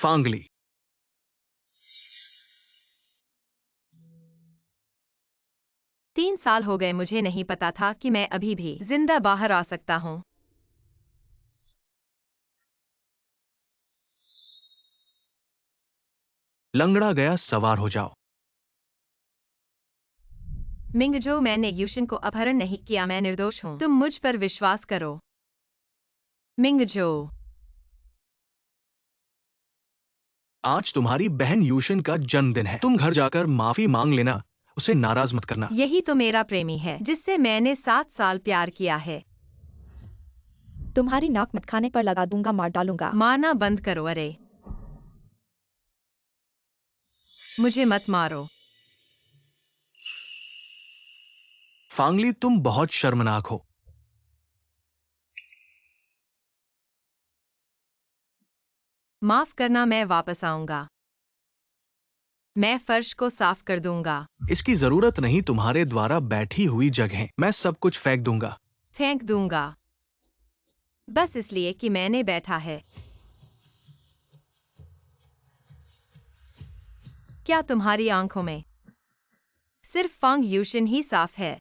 फांगली। 3 साल हो गए, मुझे नहीं पता था कि मैं अभी भी जिंदा बाहर आ सकता हूँ। लंगड़ा गया सवार हो जाओ। मिंगजो, मैंने यूशन को अपहरण नहीं किया, मैं निर्दोष हूँ। तुम मुझ पर विश्वास करो। मिंगजो, आज तुम्हारी बहन यूशन का जन्मदिन है। तुम घर जाकर माफी मांग लेना, उसे नाराज मत करना। यही तो मेरा प्रेमी है जिससे मैंने 7 साल प्यार किया है। तुम्हारी नाक मटखाने पर लगा दूंगा, मार डालूंगा। मारना बंद करो। अरे, मुझे मत मारो। फांगली, तुम बहुत शर्मनाक हो। माफ करना, मैं वापस आऊंगा। मैं फर्श को साफ कर दूंगा। इसकी जरूरत नहीं, तुम्हारे द्वारा बैठी हुई जगह मैं सब कुछ फेंक दूंगा। फेंक दूंगा बस इसलिए कि मैंने बैठा है। क्या तुम्हारी आंखों में सिर्फ फांग यूशन ही साफ है?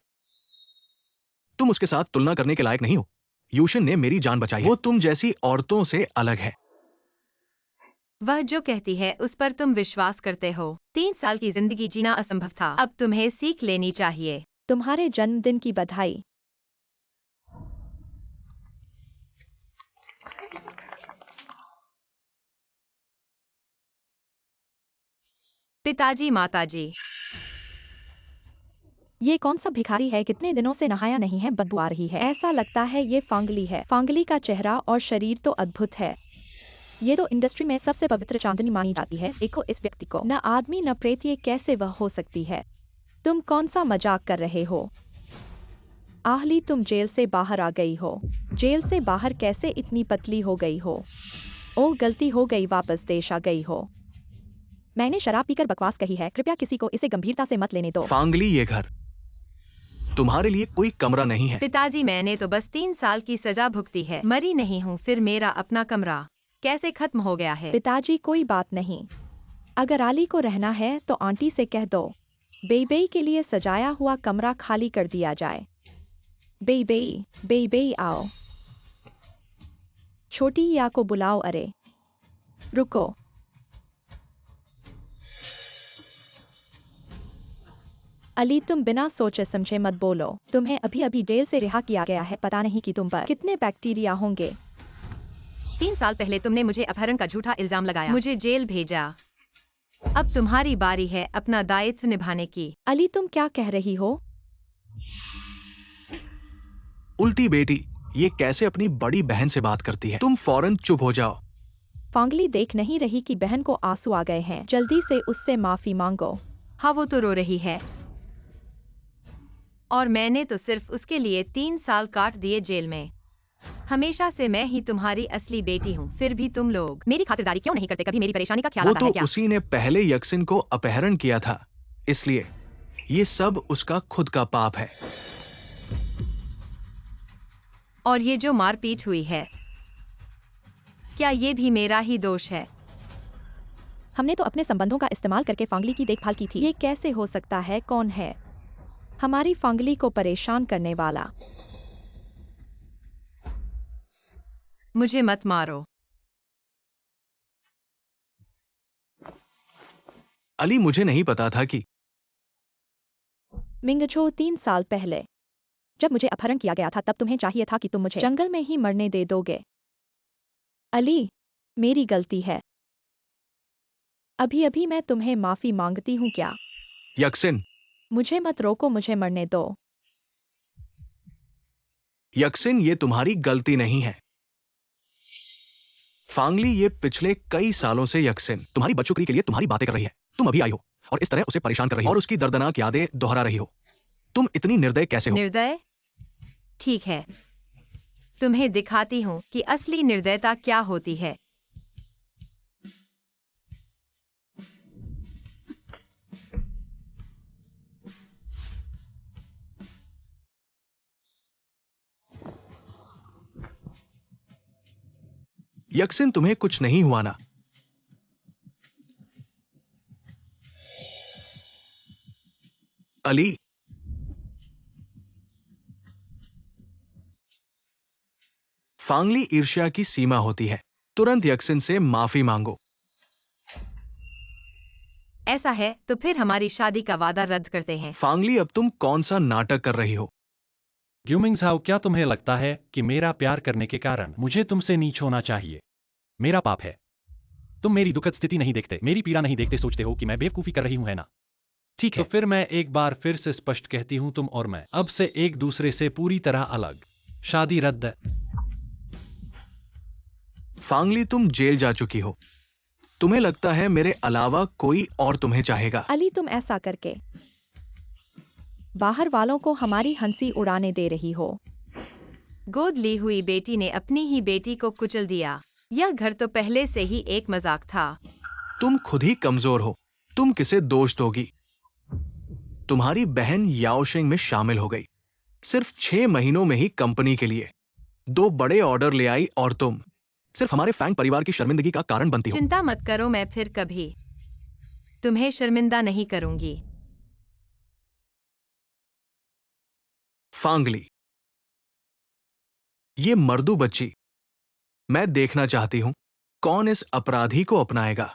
तुम उसके साथ तुलना करने के लायक नहीं हो। यूशन ने मेरी जान बचाई है। वो तुम जैसी औरतों से अलग है। वह जो कहती है उस पर तुम विश्वास करते हो। 3 साल की जिंदगी जीना असंभव था, अब तुम्हें सीख लेनी चाहिए। तुम्हारे जन्मदिन की बधाई। पिताजी, माताजी, ये कौन सा भिखारी है? कितने दिनों से नहाया नहीं है, बदबू आ रही है। ऐसा लगता है ये फांगली है। फांगली का चेहरा और शरीर तो अद्भुत है। ये तो इंडस्ट्री में सबसे पवित्र चांदनी मानी जाती है। देखो इस व्यक्ति को, न आदमी न प्रेत, ये कैसे वह हो सकती है? तुम कौन सा मजाक कर रहे हो? आहली, तुम जेल से बाहर आ गई हो। जेल से बाहर कैसे इतनी पतली हो गई हो? ओ, गलती हो गई, वापस देश आ गई हो। मैंने शराब पीकर बकवास कही है, कृपया किसी को इसे गंभीरता से मत लेने दो। फांगली, ये घर तुम्हारे लिए कोई कमरा नहीं है। पिताजी, मैंने तो बस 3 साल की सजा भुगती है, मरी नहीं हूँ। फिर मेरा अपना कमरा कैसे खत्म हो गया है? पिताजी, कोई बात नहीं। अगर आली को रहना है तो आंटी से कह दो बेबे के लिए सजाया हुआ कमरा खाली कर दिया जाए। बेबे, बेबे आओ। छोटी या को बुलाओ। अरे रुको। अली, तुम बिना सोचे समझे मत बोलो। तुम्हें अभी अभी जेल से रिहा किया गया है। पता नहीं कि तुम पर कितने बैक्टीरिया होंगे। 3 साल पहले तुमने मुझे अपहरण का झूठा इल्जाम लगाया, मुझे जेल भेजा। अब तुम्हारी बारी है अपना दायित्व निभाने की। अली, तुम क्या कह रही हो? उल्टी बेटी, ये कैसे अपनी बड़ी बहन से बात करती है? तुम फौरन चुप हो जाओ। फांगली देख नहीं रही कि बहन को आंसू आ गए हैं? जल्दी से उससे माफी मांगो। हाँ, वो तो रो रही है और मैंने तो सिर्फ उसके लिए 3 साल काट दिए जेल में। हमेशा से मैं ही तुम्हारी असली बेटी हूँ, फिर भी तुम लोग मेरी खातिरदारी क्यों नहीं करते? कभी मेरी परेशानी का ख्याल वो आता तो है क्या? उसी ने पहले यक्सिन को अपहरण किया था, इसलिए ये सब उसका खुद का पाप है। और ये जो मारपीट हुई है, क्या ये भी मेरा ही दोष है? हमने तो अपने संबंधों का इस्तेमाल करके फांगली की देखभाल की थी। ये कैसे हो सकता है? कौन है हमारी फांगली को परेशान करने वाला? मुझे मत मारो। अली, मुझे नहीं पता था कि मिंगछो, 3 साल पहले जब मुझे अपहरण किया गया था तब तुम्हें चाहिए था कि तुम मुझे जंगल में ही मरने दे दोगे। अली, मेरी गलती है। अभी अभी मैं तुम्हें माफी मांगती हूँ। क्या? यक्सिन, मुझे मत रोको, मुझे मरने दो। यक्सिन, ये तुम्हारी गलती नहीं है। फांगली, ये पिछले कई सालों से यक्सिन तुम्हारी बदशुक्री के लिए तुम्हारी बातें कर रही है। तुम अभी आई हो और इस तरह उसे परेशान कर रही हो और उसकी दर्दनाक यादें दोहरा रही हो। तुम इतनी निर्दय कैसे हो? निर्दय? ठीक है, तुम्हें दिखाती हूँ कि असली निर्दयता क्या होती है। यक्सिन, तुम्हें कुछ नहीं हुआ ना? अली, फांगली ईर्ष्या की सीमा होती है। तुरंत यक्सिन से माफी मांगो। ऐसा है तो फिर हमारी शादी का वादा रद्द करते हैं। फांगली, अब तुम कौन सा नाटक कर रही हो? ग्यूमिंगझाओ, क्या तुम्हें लगता है कि मेरा प्यार करने के कारण मुझे तुमसे नीच होना चाहिए? मेरा पाप है। तुम मेरी दुखद स्थिति नहीं देखते, मेरी पीड़ा नहीं देखते, सोचते हो कि मैं बेवकूफी कर रही हूं, है ना? ठीक तो है, फिर मैं एक बार फिर से स्पष्ट कहती हूं, तुम और मैं अब से एक दूसरे से पूरी तरह अलग। शादी रद्द। फांगली, तुम जेल जा चुकी हो। तुम्हें लगता है मेरे अलावा कोई और तुम्हें चाहेगा? अली, तुम ऐसा करके बाहर वालों को हमारी हंसी उड़ाने दे रही हो। गोद ली हुई बेटी ने अपनी ही बेटी को कुचल दिया। यह घर तो पहले से ही एक मजाक था। तुम खुद ही कमजोर हो। तुम किसे दोष दोगी? तुम्हारी बहन याओशिंग में शामिल हो गई। सिर्फ 6 महीनों में ही कंपनी के लिए 2 बड़े ऑर्डर ले आई और तुम सिर्फ हमारे फैंग परिवार की शर्मिंदगी का कारण बनती हो। चिंता मत करो, मैं फिर कभी तुम्हें शर्मिंदा नहीं करूंगी। फांगली, ये मर्दू बच्ची, मैं देखना चाहती हूं कौन इस अपराधी को अपनाएगा।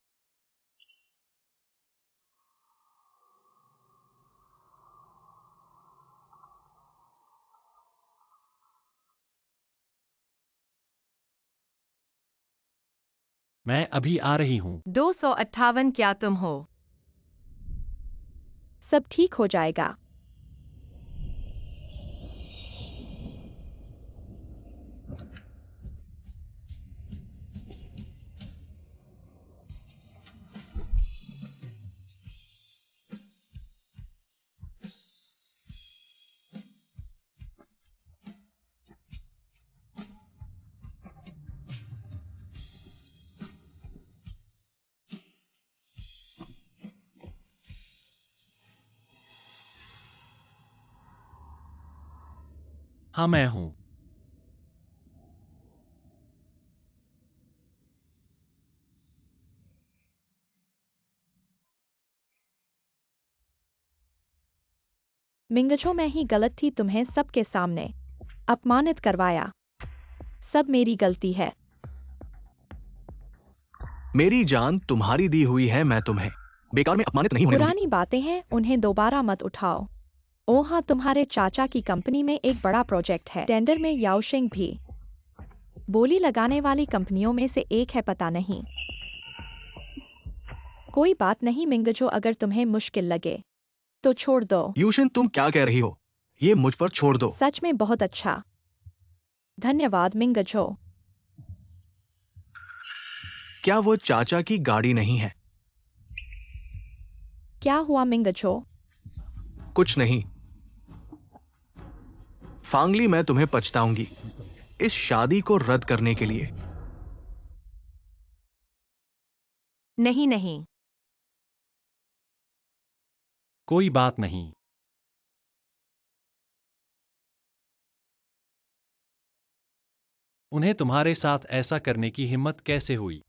मैं अभी आ रही हूं। 258, क्या तुम हो? सब ठीक हो जाएगा। हाँ, मैं हूं। मिंगछो, मैं ही गलत थी, तुम्हें सबके सामने अपमानित करवाया। सब मेरी गलती है। मेरी जान तुम्हारी दी हुई है, मैं तुम्हें बेकार में अपमानित नहीं होने दूंगी। पुरानी बातें हैं, उन्हें दोबारा मत उठाओ। ओ हाँ, तुम्हारे चाचा की कंपनी में एक बड़ा प्रोजेक्ट है। टेंडर में याओशिंग भी बोली लगाने वाली कंपनियों में से एक है, पता नहीं। कोई बात नहीं मिंगजो, अगर तुम्हें मुश्किल लगे तो छोड़ दो। यूशिन, तुम क्या कह रही हो? ये मुझ पर छोड़ दो। सच में बहुत अच्छा। धन्यवाद मिंगजो। क्या वो चाचा की गाड़ी नहीं है? क्या हुआ मिंगजो? कुछ नहीं। फांगली, मैं तुम्हें पछताऊंगी इस शादी को रद्द करने के लिए। नहीं नहीं, कोई बात नहीं। उन्हें तुम्हारे साथ ऐसा करने की हिम्मत कैसे हुई?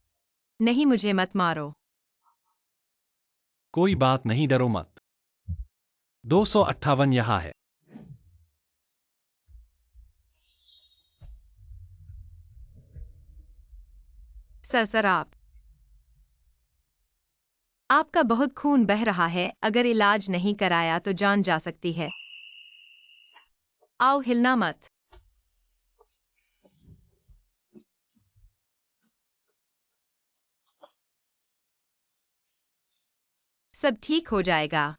नहीं, मुझे मत मारो। कोई बात नहीं, डरो मत। 258 यहाँ है। सरसराप, आपका बहुत खून बह रहा है। अगर इलाज नहीं कराया तो जान जा सकती है। आओ, हिलना मत। सब ठीक हो जाएगा।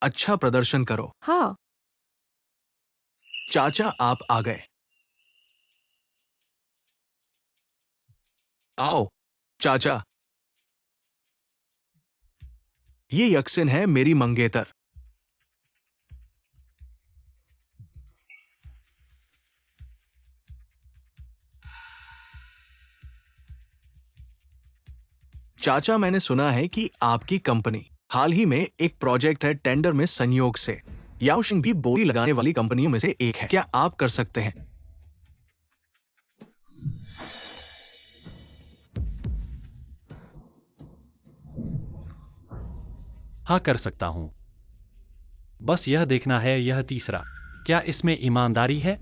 अच्छा प्रदर्शन करो। हाँ, चाचा, आप आ गए। आओ चाचा, ये यक्सिन है, मेरी मंगेतर। चाचा, मैंने सुना है कि आपकी कंपनी हाल ही में एक प्रोजेक्ट है टेंडर में संयोग से। याओशिंग भी बोली लगाने वाली कंपनियों में से एक है। क्या आप कर सकते हैं? हाँ, कर सकता हूँ। बस यह देखना है, यह तीसरा, क्या इसमें ईमानदारी है?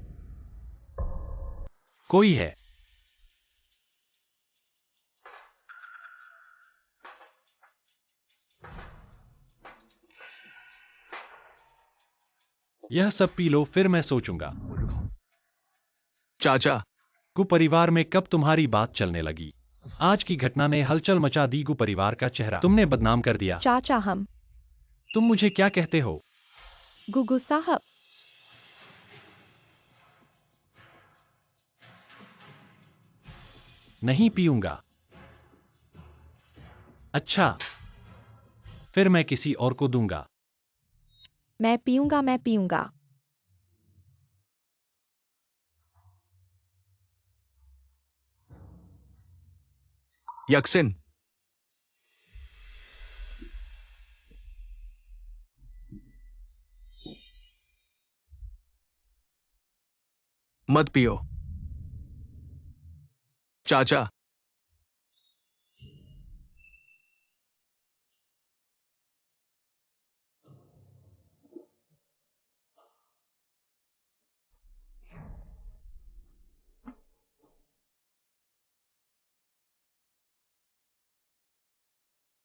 कोई है। यह सब पी लो, फिर मैं सोचूंगा। चाचा, गु परिवार में कब तुम्हारी बात चलने लगी? आज की घटना ने हलचल मचा दी। गु परिवार का चेहरा तुमने बदनाम कर दिया। चाचा हम तुम मुझे क्या कहते हो? गुगु साहब, नहीं पीऊंगा। अच्छा, फिर मैं किसी और को दूंगा। मैं पीऊंगा। यक्सिन, मत पियो। चाचा,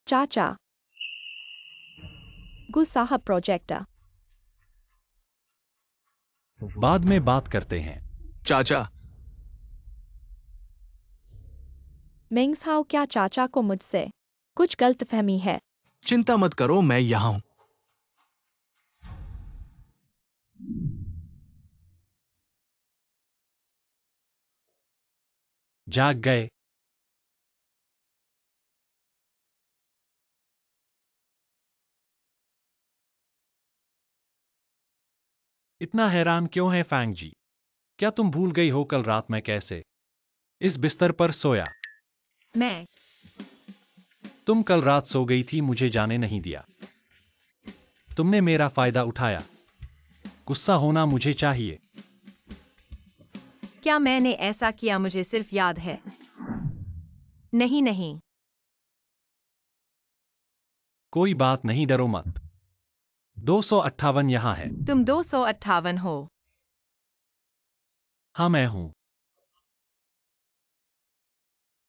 चाचा, गु साहब प्रोजेक्ट बाद में बात करते हैं। चाचा, मिंग्सहाओ, क्या चाचा को मुझसे कुछ गलतफहमी है? चिंता मत करो, मैं यहां हूं। जाग गए। इतना हैरान क्यों है फैंग जी? क्या तुम भूल गई हो कल रात मैं कैसे इस बिस्तर पर सोया? मैं तुम कल रात सो गई थी, मुझे जाने नहीं दिया। तुमने मेरा फायदा उठाया। गुस्सा होना मुझे चाहिए। क्या मैंने ऐसा किया मुझे सिर्फ याद है? नहीं नहीं। कोई बात नहीं, डरो मत। 258 यहां है। तुम 258 हो। हाँ, मैं हूं।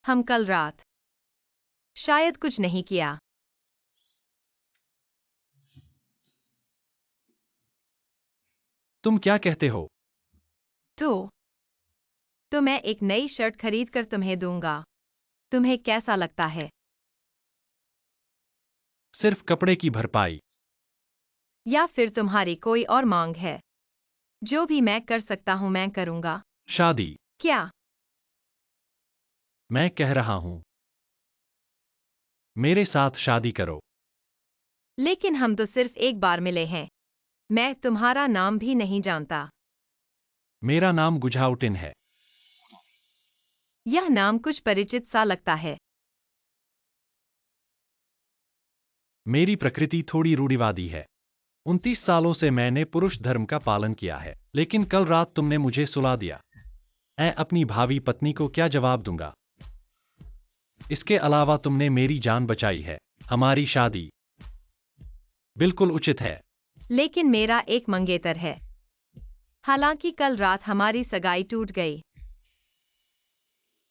हम कल रात शायद कुछ नहीं किया। तुम क्या कहते हो? तो मैं एक नई शर्ट खरीद कर तुम्हें दूंगा। तुम्हें कैसा लगता है? सिर्फ कपड़े की भरपाई? या फिर तुम्हारी कोई और मांग है? जो भी मैं कर सकता हूं मैं करूंगा। शादी? क्या? मैं कह रहा हूं, मेरे साथ शादी करो। लेकिन हम तो सिर्फ एक बार मिले हैं। मैं तुम्हारा नाम भी नहीं जानता। मेरा नाम गुझाउटिन है। यह नाम कुछ परिचित सा लगता है। मेरी प्रकृति थोड़ी रूढ़िवादी है। 29 सालों से मैंने पुरुष धर्म का पालन किया है, लेकिन कल रात तुमने मुझे सुला दिया। मैं अपनी भावी पत्नी को क्या जवाब दूंगा? इसके अलावा तुमने मेरी जान बचाई है। हमारी शादी बिल्कुल उचित है। लेकिन मेरा एक मंगेतर है। हालांकि कल रात हमारी सगाई टूट गई।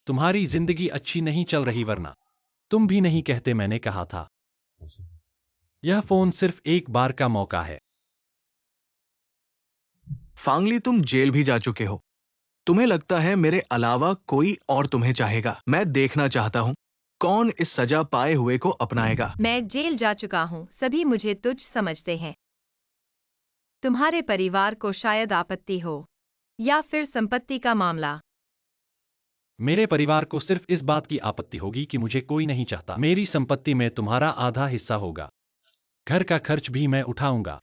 तुम्हारी जिंदगी अच्छी नहीं चल रही, वरना तुम भी नहीं कहते मैंने कहा था। यह फोन सिर्फ एक बार का मौका है। फांगली, तुम जेल भी जा चुके हो। तुम्हें लगता है मेरे अलावा कोई और तुम्हें चाहेगा? मैं देखना चाहता हूं कौन इस सजा पाए हुए को अपनाएगा। मैं जेल जा चुका हूं, सभी मुझे तुच्छ समझते हैं। तुम्हारे परिवार को शायद आपत्ति हो, या फिर संपत्ति का मामला। मेरे परिवार को सिर्फ इस बात की आपत्ति होगी कि मुझे कोई नहीं चाहता। मेरी संपत्ति में तुम्हारा आधा हिस्सा होगा। घर का खर्च भी मैं उठाऊंगा।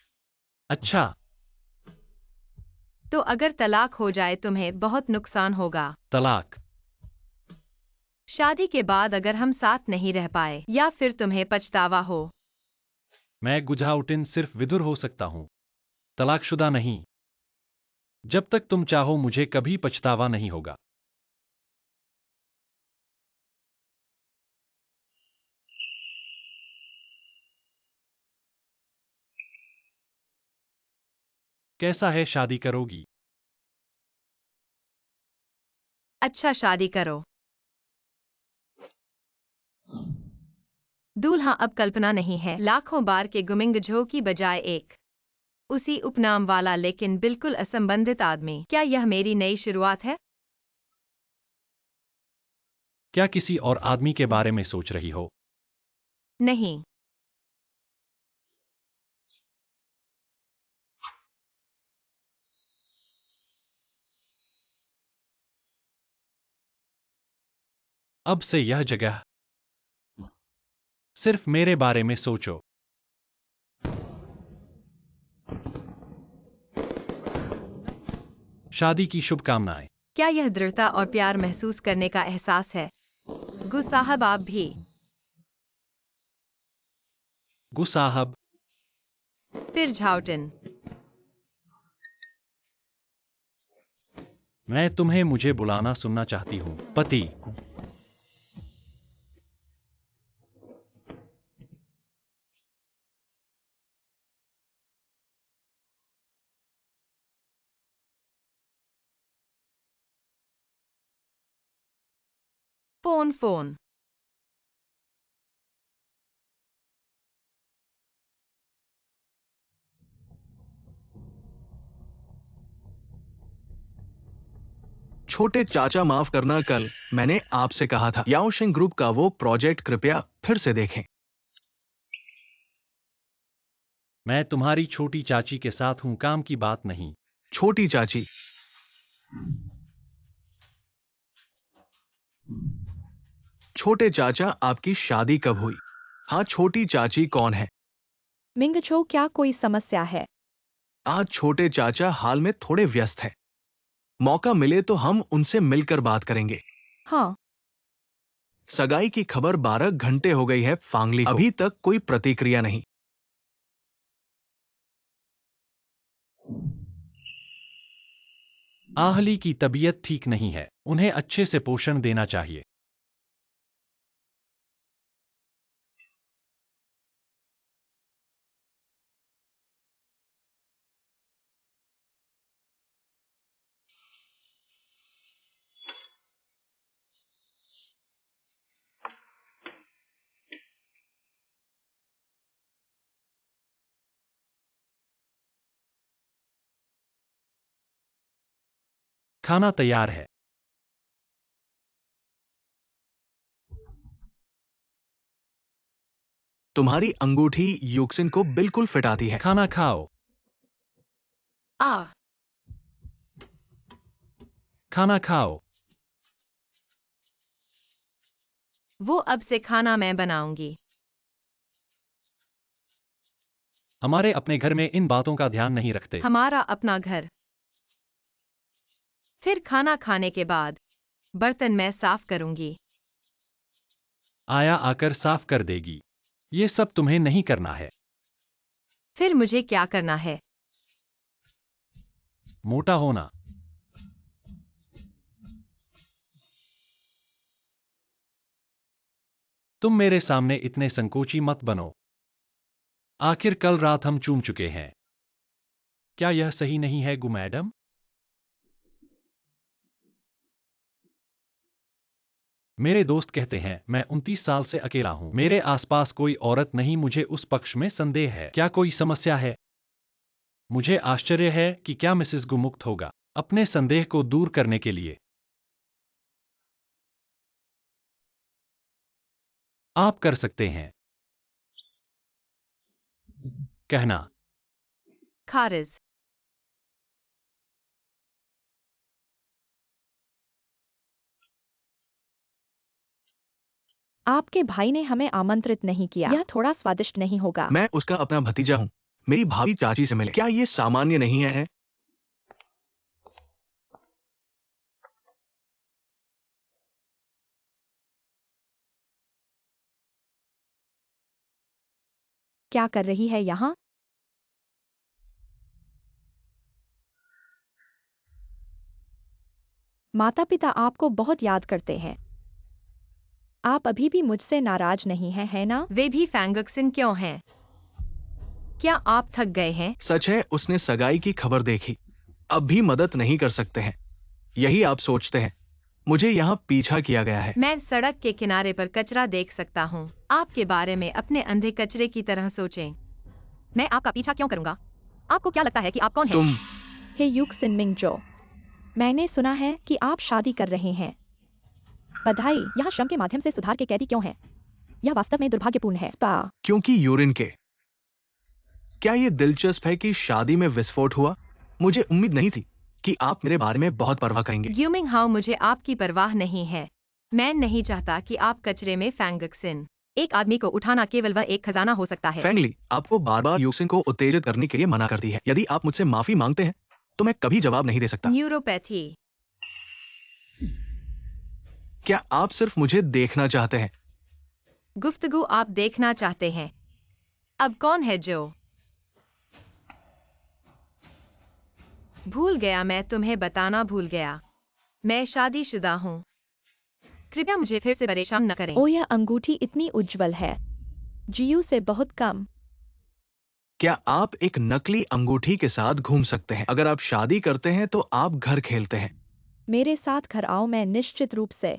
अच्छा, तो अगर तलाक हो जाए तुम्हें बहुत नुकसान होगा। तलाक? शादी के बाद अगर हम साथ नहीं रह पाए या फिर तुम्हें पछतावा हो। मैं गुजराउटिन सिर्फ विधुर हो सकता हूँ, तलाकशुदा नहीं। जब तक तुम चाहो मुझे कभी पछतावा नहीं होगा। कैसा है, शादी करोगी? अच्छा, शादी करो। दूल्हा अब कल्पना नहीं है, लाखों बार के गुमिंग झो की बजाय एक उसी उपनाम वाला लेकिन बिल्कुल असंबंधित आदमी। क्या यह मेरी नई शुरुआत है? क्या किसी और आदमी के बारे में सोच रही हो? नहीं। अब से यह जगह सिर्फ मेरे बारे में सोचो। शादी की शुभकामनाएं। क्या यह दृढ़ता और प्यार महसूस करने का एहसास है? गु साहब, आप भी। गु साहब। फिर झाउटिन। मैं तुम्हें मुझे बुलाना सुनना चाहती हूँ, पति। Phone phone. छोटे चाचा, माफ करना, कल मैंने आपसे कहा था याओशिंग ग्रुप का वो प्रोजेक्ट कृपया फिर से देखें। मैं तुम्हारी छोटी चाची के साथ हूँ, काम की बात नहीं। छोटी चाची? छोटे चाचा, आपकी शादी कब हुई? हाँ, छोटी चाची कौन है? मिंग छो, क्या कोई समस्या है? आज छोटे चाचा हाल में थोड़े व्यस्त हैं। मौका मिले तो हम उनसे मिलकर बात करेंगे। हाँ। सगाई की खबर 12 घंटे हो गई है फांगली को, अभी तक कोई प्रतिक्रिया नहीं। आहली की तबीयत ठीक नहीं है, उन्हें अच्छे से पोषण देना चाहिए। खाना तैयार है। तुम्हारी अंगूठी यूक्सिन को बिल्कुल फिट आती है। खाना खाओ। आ। खाना खाओ। वो अब से खाना मैं बनाऊंगी। हमारे अपने घर में इन बातों का ध्यान नहीं रखते। हमारा अपना घर। फिर खाना खाने के बाद बर्तन मैं साफ करूंगी। आया आकर साफ कर देगी। ये सब तुम्हें नहीं करना है। फिर मुझे क्या करना है? मोटा होना। तुम मेरे सामने इतने संकोची मत बनो। आखिर कल रात हम चूम चुके हैं। क्या यह सही नहीं है, गु मैडम? मेरे दोस्त कहते हैं मैं 29 साल से अकेला हूं। मेरे आसपास कोई औरत नहीं, मुझे उस पक्ष में संदेह है। क्या कोई समस्या है? मुझे आश्चर्य है कि क्या मिसेस गु मुक्त होगा अपने संदेह को दूर करने के लिए। आप कर सकते हैं। कहना। खारिज। आपके भाई ने हमें आमंत्रित नहीं किया। यह थोड़ा स्वादिष्ट नहीं होगा। मैं उसका अपना भतीजा हूँ। मेरी भाभी चाची से मिले। क्या ये सामान्य नहीं है? क्या कर रही है यहाँ? माता पिता आपको बहुत याद करते हैं। आप अभी भी मुझसे नाराज नहीं हैं, है ना? वे भी फैंगक्सिन क्यों हैं? क्या आप थक गए हैं? सच है, उसने सगाई की खबर देखी। अब भी मदद नहीं कर सकते हैं, यही आप सोचते हैं। मुझे यहाँ पीछा किया गया है। मैं सड़क के किनारे पर कचरा देख सकता हूँ। आपके बारे में अपने अंधे कचरे की तरह सोचें। मैं आपका पीछा क्यों करूंगा? आपको क्या लगता है कि आप कौन हैं? तुम हे युग सिनमिंग जो, मैंने सुना है कि आप शादी कर रहे हैं। बधाई। यहाँ श्रम के माध्यम से सुधार के कैदी क्यों हैं? यह वास्तव में दुर्भाग्यपूर्ण है। स्पा। क्योंकि यूरिन के। क्या ये दिलचस्प है कि शादी में विस्फोट हुआ? मुझे उम्मीद नहीं थी कि आप मेरे बारे में बहुत परवाह करेंगे। ग्यूमिंग हाउ, मुझे आपकी परवाह नहीं है। मैं नहीं चाहता कि आप कचरे में फैंगक्सिन। एक आदमी को उठाना केवल वह एक खजाना हो सकता है। फैंगली आपको बार बार यूक्सिन को उत्तेजित करने के लिए मना करती है। यदि आप मुझसे माफी मांगते हैं तो मैं कभी जवाब नहीं दे सकता। न्यूरोपैथी। क्या आप सिर्फ मुझे देखना चाहते हैं? गुफ्तगू आप देखना चाहते हैं। अब कौन है जो? भूल गया, मैं तुम्हें बताना भूल गया। मैं शादीशुदा हूँ। कृपया मुझे फिर से परेशान न करें। ओ, यह अंगूठी इतनी उज्जवल है। जीयू से बहुत कम। क्या आप एक नकली अंगूठी के साथ घूम सकते हैं? अगर आप शादी करते हैं तो आप घर खेलते हैं। मेरे साथ घर आओ। मैं निश्चित रूप से।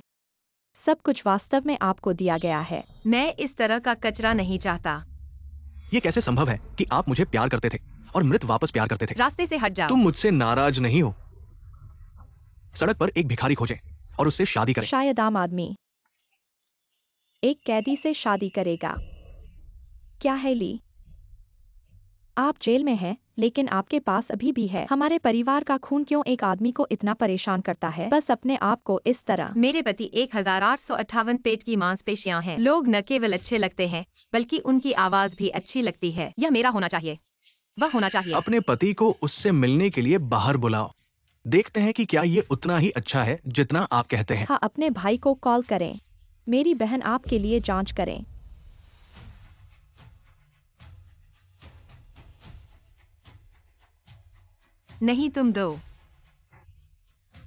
सब कुछ वास्तव में आपको दिया गया है। मैं इस तरह का कचरा नहीं चाहता। ये कैसे संभव है कि आप मुझे प्यार करते थे और मृत वापस प्यार करते थे? रास्ते से हट जाओ। तुम मुझसे नाराज नहीं हो? सड़क पर एक भिखारी खोजें और उससे शादी करें। शायद आम आदमी एक कैदी से शादी करेगा। क्या है ली? आप जेल में हैं, लेकिन आपके पास अभी भी है। हमारे परिवार का खून क्यों एक आदमी को इतना परेशान करता है? बस अपने आप को इस तरह। मेरे पति 1858 पेट की मांसपेशियां हैं। लोग न केवल अच्छे लगते हैं, बल्कि उनकी आवाज भी अच्छी लगती है। यह मेरा होना चाहिए। वह होना चाहिए। अपने पति को उससे मिलने के लिए बाहर बुलाओ। देखते हैं कि क्या ये उतना ही अच्छा है जितना आप कहते हैं। हाँ, अपने भाई को कॉल करें। मेरी बहन आपके लिए जांच करें। नहीं, तुम दो।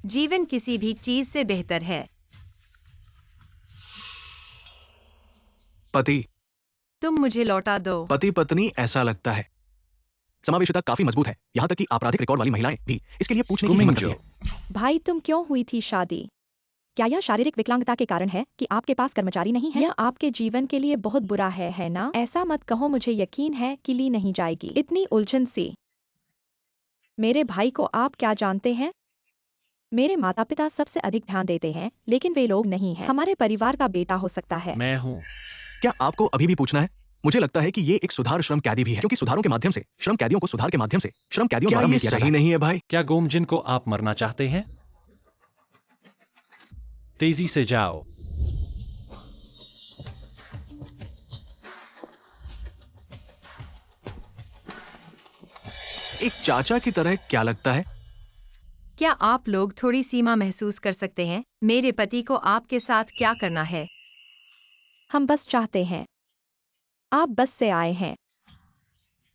जीवन किसी भी चीज से बेहतर है। पति तुम मुझे लौटा दो। पति पत्नी ऐसा लगता है। समावेशिता काफी मजबूत है, यहाँ तक कि आपराधिक रिकॉर्ड वाली महिलाएं भी इसके लिए पूछने की हिम्मत करती हैं। भाई, तुम क्यों हुई थी शादी? क्या यह शारीरिक विकलांगता के कारण है कि आपके पास कर्मचारी नहीं है? यह आपके जीवन के लिए बहुत बुरा है ना? ऐसा मत कहो। मुझे यकीन है कि ली नहीं जाएगी। इतनी उलझन सी। मेरे भाई को आप क्या जानते हैं? मेरे माता पिता सबसे अधिक ध्यान देते हैं, लेकिन वे लोग नहीं हैं। हमारे परिवार का बेटा हो सकता है। मैं हूँ। क्या आपको अभी भी पूछना है? मुझे लगता है कि ये एक सुधार श्रम कैदी भी है, क्योंकि सुधारों के माध्यम से श्रम कैदियों को सुधार के माध्यम से श्रम कैदियों द्वारा ये मिल किया जाता सही है। नहीं है भाई? क्या गोमजिन को आप मरना चाहते हैं? तेजी से जाओ। एक चाचा की तरह क्या लगता है? क्या आप लोग थोड़ी सीमा महसूस कर सकते हैं? मेरे पति को आपके साथ क्या करना है? हम बस चाहते हैं। आप बस से आए हैं।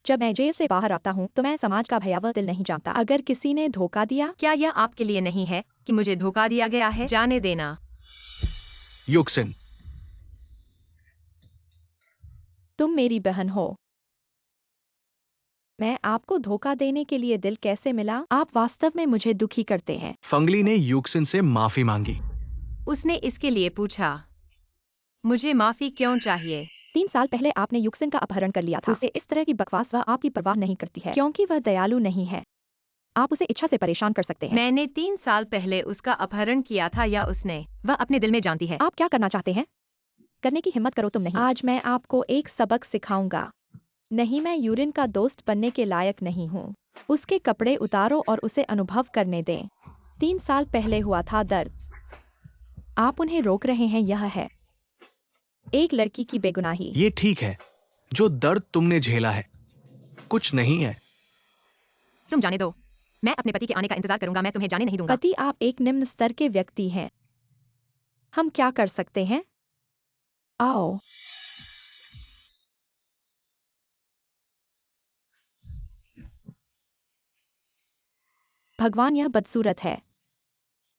जब मैं जेल से बाहर आता हूँ तो मैं समाज का भयावह दिल नहीं जानता। अगर किसी ने धोखा दिया, क्या यह आपके लिए नहीं है कि मुझे धोखा दिया गया है? जाने देना। युक्सिन, तुम मेरी बहन हो। मैं आपको धोखा देने के लिए दिल कैसे मिला? आप वास्तव में मुझे दुखी करते हैं। फंगली ने युक्सिन से माफी मांगी। उसने इसके लिए पूछा। मुझे माफी क्यों चाहिए? 3 साल पहले आपने युक्सिन का अपहरण कर लिया था। उसे इस तरह की बकवास वह आपकी परवाह नहीं करती है, क्योंकि वह दयालु नहीं है। आप उसे इच्छा से परेशान कर सकते हैं। मैंने 3 साल पहले उसका अपहरण किया था या उसने? वह अपने दिल में जानती है। आप क्या करना चाहते हैं? करने की हिम्मत करो। तुम नहीं। आज मैं आपको एक सबक सिखाऊंगा। नहीं, मैं यूरिन का दोस्त बनने के लायक नहीं हूँ। उसके कपड़े उतारो और उसे अनुभव करने दें। 3 साल पहले हुआ था दर्द। आप उन्हें रोक रहे हैं। यह है एक लड़की की बेगुनाही। ये ठीक है, जो दर्द तुमने झेला है कुछ नहीं है। तुम जाने दो। मैं अपने पति के आने का इंतजार करूंगा। मैं तुम्हें जाने नहीं दूंगा। पति, आप एक निम्न स्तर के व्यक्ति हैं। हम क्या कर सकते हैं? आओ। भगवान, यह बदसूरत है।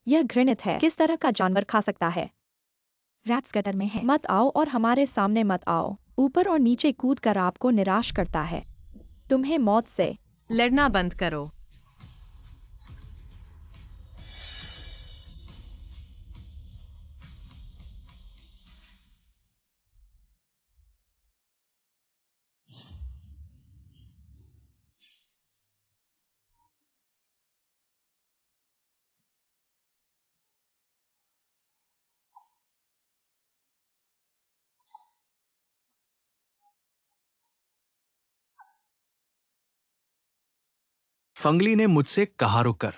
यह घृणित है। किस तरह का जानवर खा सकता है? रैट्स गटर में है। मत आओ और हमारे सामने मत आओ। ऊपर और नीचे कूद कर आपको निराश करता है। तुम्हें मौत से लड़ना बंद करो। फंगली ने मुझसे कहा रुककर,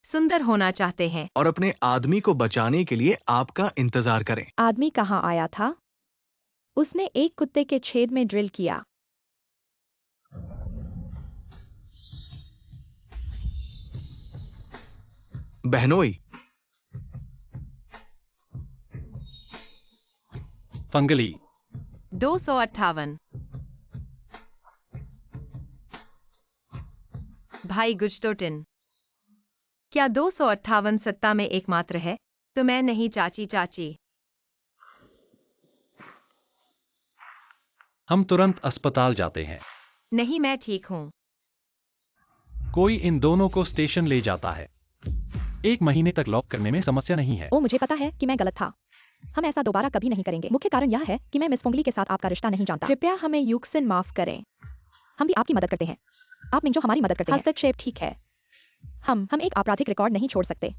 सुंदर होना चाहते हैं। और अपने आदमी को बचाने के लिए आपका इंतजार करें। आदमी कहाँ आया था? उसने एक कुत्ते के छेद में ड्रिल किया। बहनोई, फंगली, 258। भाई गुजटोटिन, क्या 258 सत्ता में एकमात्र है? तो मैं नहीं, चाची चाची। हम तुरंत अस्पताल जाते हैं। नहीं, मैं ठीक हूँ। कोई इन दोनों को स्टेशन ले जाता है। 1 महीने तक लॉक करने में समस्या नहीं है। ओ, मुझे पता है कि मैं गलत था। हम ऐसा दोबारा कभी नहीं करेंगे। मुख्य कारण यह है कि मैं मिस फंगली के साथ आपका रिश्ता नहीं जानता। कृपया हमें यूक्सिन माफ करें। हम भी आपकी मदद करते हैं। आप मिंजो हमारी मदद करते हैं। हस्तक्षेप ठीक है। हम एक आपराधिक रिकॉर्ड नहीं छोड़ सकते।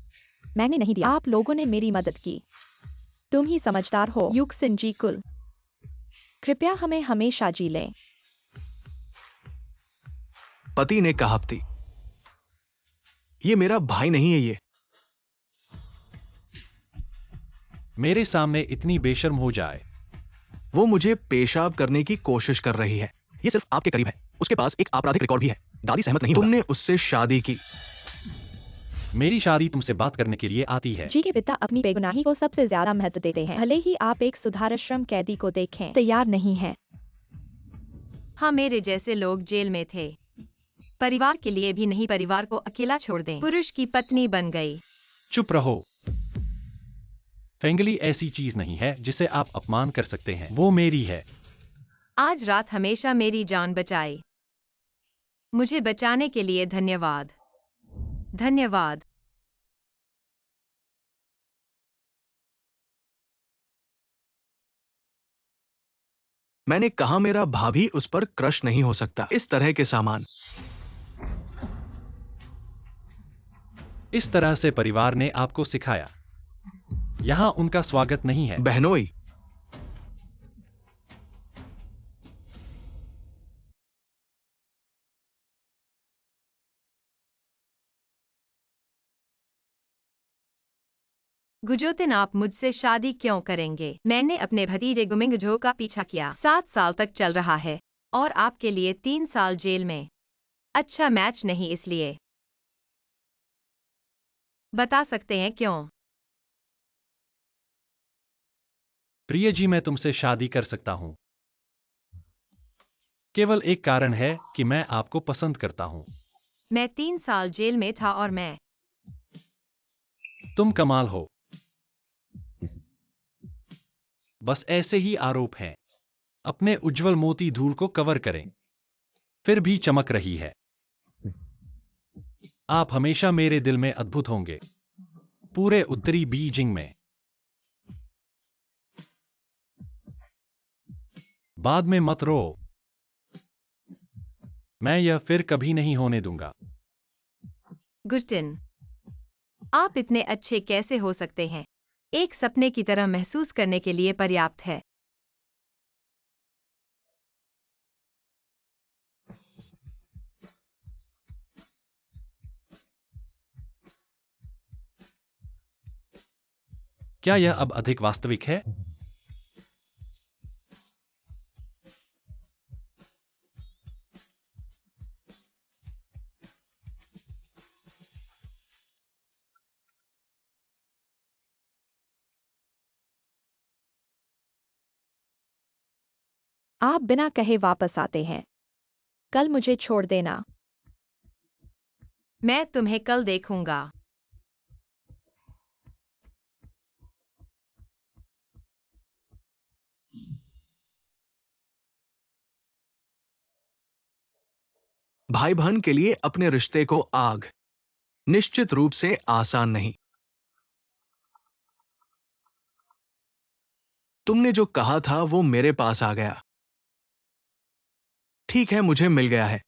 मैंने नहीं दिया। आप लोगों ने मेरी मदद की। तुम ही समझदार हो। यूक्सिन जी कुल। कृपया हमें हमेशा जी लें। पति ने कहावती, ये मेरा भाई नहीं है। ये मेरे सामने इतनी बेशर्म हो जाए। वो मुझे पेशाब करने की कोशिश कर रही है। ये सिर्फ आपके करीब है। उसके पास एक आपराधिक रिकॉर्ड भी है। दादी सहमत नहीं होगा। तुमने उससे शादी की। मेरी शादी तुमसे बात करने के लिए आती है। जी के पिता अपनी बेगुनाही को सबसे ज्यादा महत्व देते हैं। भले ही आप एक सुधाराश्रम कैदी को देखें, तैयार नहीं है। हाँ, मेरे जैसे लोग जेल में थे। परिवार के लिए भी नहीं, परिवार को अकेला छोड़ दें। पुरुष की पत्नी बन गई। चुप रहो। फेंगली ऐसी चीज नहीं है जिसे आप अपमान कर सकते हैं। वो मेरी है। आज रात हमेशा मेरी जान बचाई। मुझे बचाने के लिए धन्यवाद। धन्यवाद। मैंने कहा मेरा भाभी उस पर क्रश नहीं हो सकता। इस तरह के सामान। इस तरह से परिवार ने आपको सिखाया। यहाँ उनका स्वागत नहीं है। बहनोई, गुजोतिन, आप मुझसे शादी क्यों करेंगे? मैंने अपने भतीजे गुमिंगझो का पीछा किया। 7 साल तक चल रहा है। और आपके लिए 3 साल जेल में। अच्छा मैच नहीं, इसलिए बता सकते हैं क्यों? प्रिय जी, मैं तुमसे शादी कर सकता हूँ। केवल एक कारण है कि मैं आपको पसंद करता हूँ। मैं 3 साल जेल में था और मैं तुम कमाल हो। बस ऐसे ही आरोप हैं। अपने उज्जवल मोती धूल को कवर करें। फिर भी चमक रही है। आप हमेशा मेरे दिल में अद्भुत होंगे। पूरे उत्तरी बीजिंग में। बाद में मत रो। मैं यह फिर कभी नहीं होने दूंगा। गुटिन, आप इतने अच्छे कैसे हो सकते हैं? एक सपने की तरह महसूस करने के लिए पर्याप्त है। क्या यह अब अधिक वास्तविक है? आप बिना कहे वापस आते हैं। कल मुझे छोड़ देना। मैं तुम्हें कल देखूंगा। भाई बहन के लिए अपने रिश्ते को आग निश्चित रूप से आसान नहीं। तुमने जो कहा था वो मेरे पास आ गया। ठीक है, मुझे मिल गया है।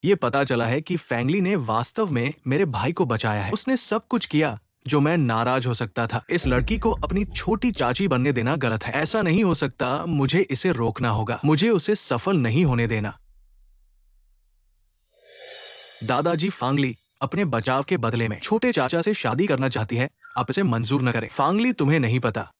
ये पता चला है कि फैंगली ने वास्तव में मेरे भाई को बचाया है। उसने सब कुछ किया जो मैं नाराज हो सकता था। इस लड़की को अपनी छोटी चाची बनने देना गलत है। ऐसा नहीं हो सकता। मुझे इसे रोकना होगा। मुझे उसे सफल नहीं होने देना। दादाजी फांगली अपने बचाव के बदले में छोटे चाचा से शादी करना चाहती है। आप इसे मंजूर न करें। फांगली, तुम्हें नहीं पता,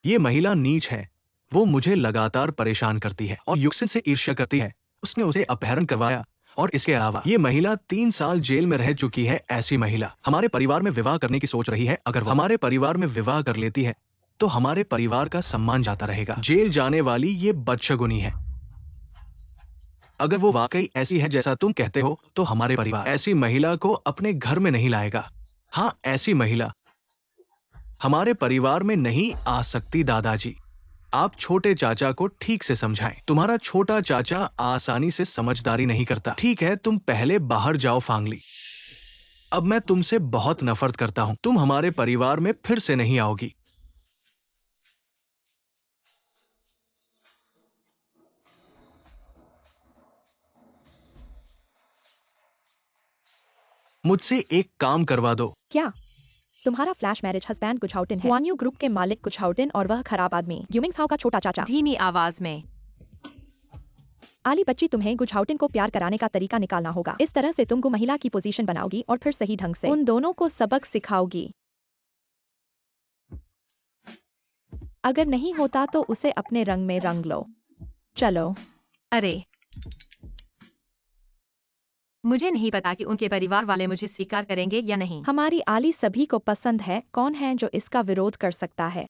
ये महिला नीच है। वो मुझे लगातार परेशान करती है और युक्सिन से ईर्ष्या करती है। उसने उसे अपहरण करवाया और इसके अलावा ये महिला 3 साल जेल में रह चुकी है। ऐसी महिला हमारे परिवार में विवाह करने की सोच रही है। अगर वह हमारे परिवार में विवाह कर लेती है तो हमारे परिवार का सम्मान जाता रहेगा। जेल जाने वाली ये बदशगुनी है। अगर वो वाकई ऐसी है जैसा तुम कहते हो तो हमारे परिवार ऐसी महिला को अपने घर में नहीं लाएगा। हाँ, ऐसी महिला हमारे परिवार में नहीं आ सकती। दादाजी, आप छोटे चाचा को ठीक से समझाएं। तुम्हारा छोटा चाचा आसानी से समझदारी नहीं करता। ठीक है, तुम पहले बाहर जाओ फांगली। अब मैं तुमसे बहुत नफरत करता हूं। तुम हमारे परिवार में फिर से नहीं आओगी। मुझसे एक काम करवा दो। क्या तुम्हारा फ्लैश मैरिज हस्बैंड गुझाउटिन है? हुआन्यू ग्रुप के मालिक गुझाउटिन और वह खराब आदमी यूमिंग्साओ का छोटा चाचा। धीमी आवाज में। आली बच्ची, तुम्हें गुझाउटिन को प्यार कराने का तरीका निकालना होगा। इस तरह से तुम महिला की पोजीशन बनाओगी और फिर सही ढंग से उन दोनों को सबक सिखाओगी। अगर नहीं होता तो उसे अपने रंग में रंग लो। चलो। अरे, मुझे नहीं पता कि उनके परिवार वाले मुझे स्वीकार करेंगे या नहीं। हमारी आली सभी को पसंद है। कौन है जो इसका विरोध कर सकता है?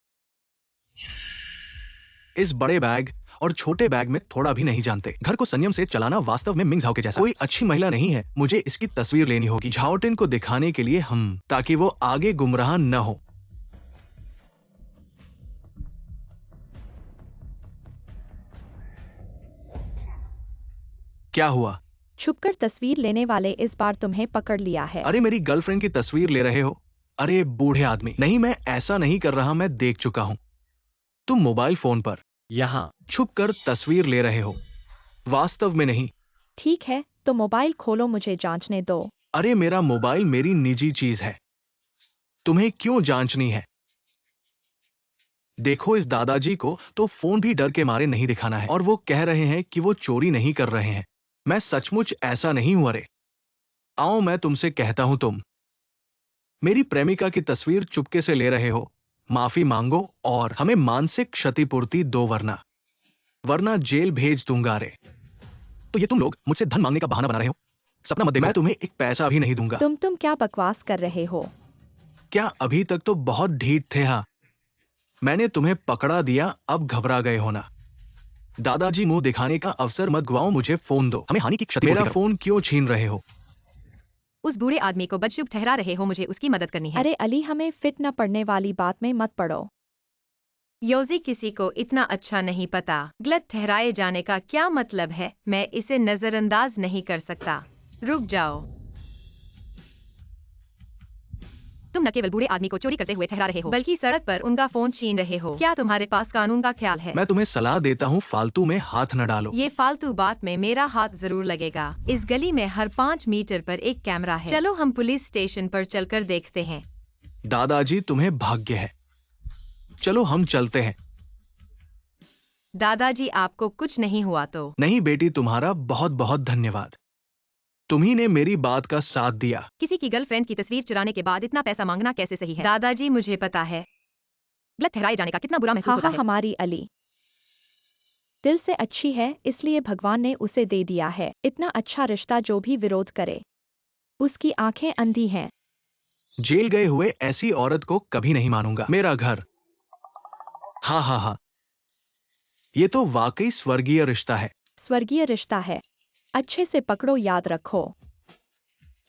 इस बड़े बैग और छोटे बैग में थोड़ा भी नहीं जानते। घर को संयम से चलाना वास्तव में मिंग झाओ के जैसा। कोई अच्छी महिला नहीं है। मुझे इसकी तस्वीर लेनी होगी झाओटिन को दिखाने के लिए, ताकि वो आगे गुमराह न हो। क्या हुआ? छुपकर तस्वीर लेने वाले, इस बार तुम्हें पकड़ लिया है। अरे, मेरी गर्लफ्रेंड की तस्वीर ले रहे हो? अरे बूढ़े आदमी, नहीं, मैं ऐसा नहीं कर रहा। मैं देख चुका हूं। तुम मोबाइल फोन पर यहाँ छुपकर तस्वीर ले रहे हो, वास्तव में नहीं। ठीक है, तो मोबाइल खोलो, मुझे जांचने दो। अरे, मेरा मोबाइल मेरी निजी चीज है। तुम्हें क्यों जांचनी है? देखो, इस दादाजी को तो फोन भी डर के मारे नहीं दिखाना है और वो कह रहे हैं कि वो चोरी नहीं कर रहे हैं। मैं सचमुच ऐसा नहीं हूं। अरे आओ, मैं तुमसे कहता हूं, तुम मेरी प्रेमिका की तस्वीर चुपके से ले रहे हो। माफी मांगो और हमें मानसिक क्षतिपूर्ति दो, वरना वरना जेल भेज दूंगा। रे तो ये तुम लोग मुझसे धन मांगने का बहाना बना रहे हो। सपना मत देखो, मैं तुम्हें एक पैसा भी नहीं दूंगा। तुम क्या बकवास कर रहे हो? क्या अभी तक तो बहुत ढीठ थे? हाँ, मैंने तुम्हें पकड़ा दिया, अब घबरा गए हो ना? दादाजी, मुंह दिखाने का अवसर मत गवाओ। मुझे फोन दो। हमें हानि की क्षति। मेरा फोन क्यों छीन रहे हो? उस बूढ़े आदमी को बदशुभ ठहरा रहे हो। मुझे उसकी मदद करनी है। अरे अली, हमें फिट न पड़ने वाली बात में मत पड़ो। योजी, किसी को इतना अच्छा नहीं पता। गलत ठहराए जाने का क्या मतलब है? मैं इसे नजरअंदाज नहीं कर सकता। रुक जाओ। तुम न केवल बूढ़े आदमी को चोरी करते हुए ठहरा रहे हो, बल्कि सड़क पर उनका फोन छीन रहे हो। क्या तुम्हारे पास कानून का ख्याल है? मैं तुम्हें सलाह देता हूँ, फालतू में हाथ न डालो। ये फालतू बात में मेरा हाथ जरूर लगेगा। इस गली में हर 5 मीटर पर एक कैमरा है। चलो हम पुलिस स्टेशन पर चलकर देखते हैं। दादाजी, तुम्हें भाग्य है। चलो हम चलते हैं। दादाजी, आपको कुछ नहीं हुआ तो? नहीं बेटी, तुम्हारा बहुत बहुत धन्यवाद। तुम्ही ने मेरी बात का साथ दिया। किसी की गर्लफ्रेंड की तस्वीर चुराने के बाद इतना पैसा मांगना कैसे सही है? दादाजी, मुझे पता है गलत ठहराए जाने का कितना बुरा महसूस होता है। हमारी अली दिल से अच्छी है, इसलिए भगवान ने उसे दे दिया है। इतना अच्छा रिश्ता, जो भी विरोध करे उसकी आंखें अंधी हैं। जेल गए हुए ऐसी औरत को कभी नहीं मानूंगा। मेरा घर, हाँ हाँ हाँ, ये तो वाकई स्वर्गीय रिश्ता है। स्वर्गीय रिश्ता है। अच्छे से पकड़ो, याद रखो।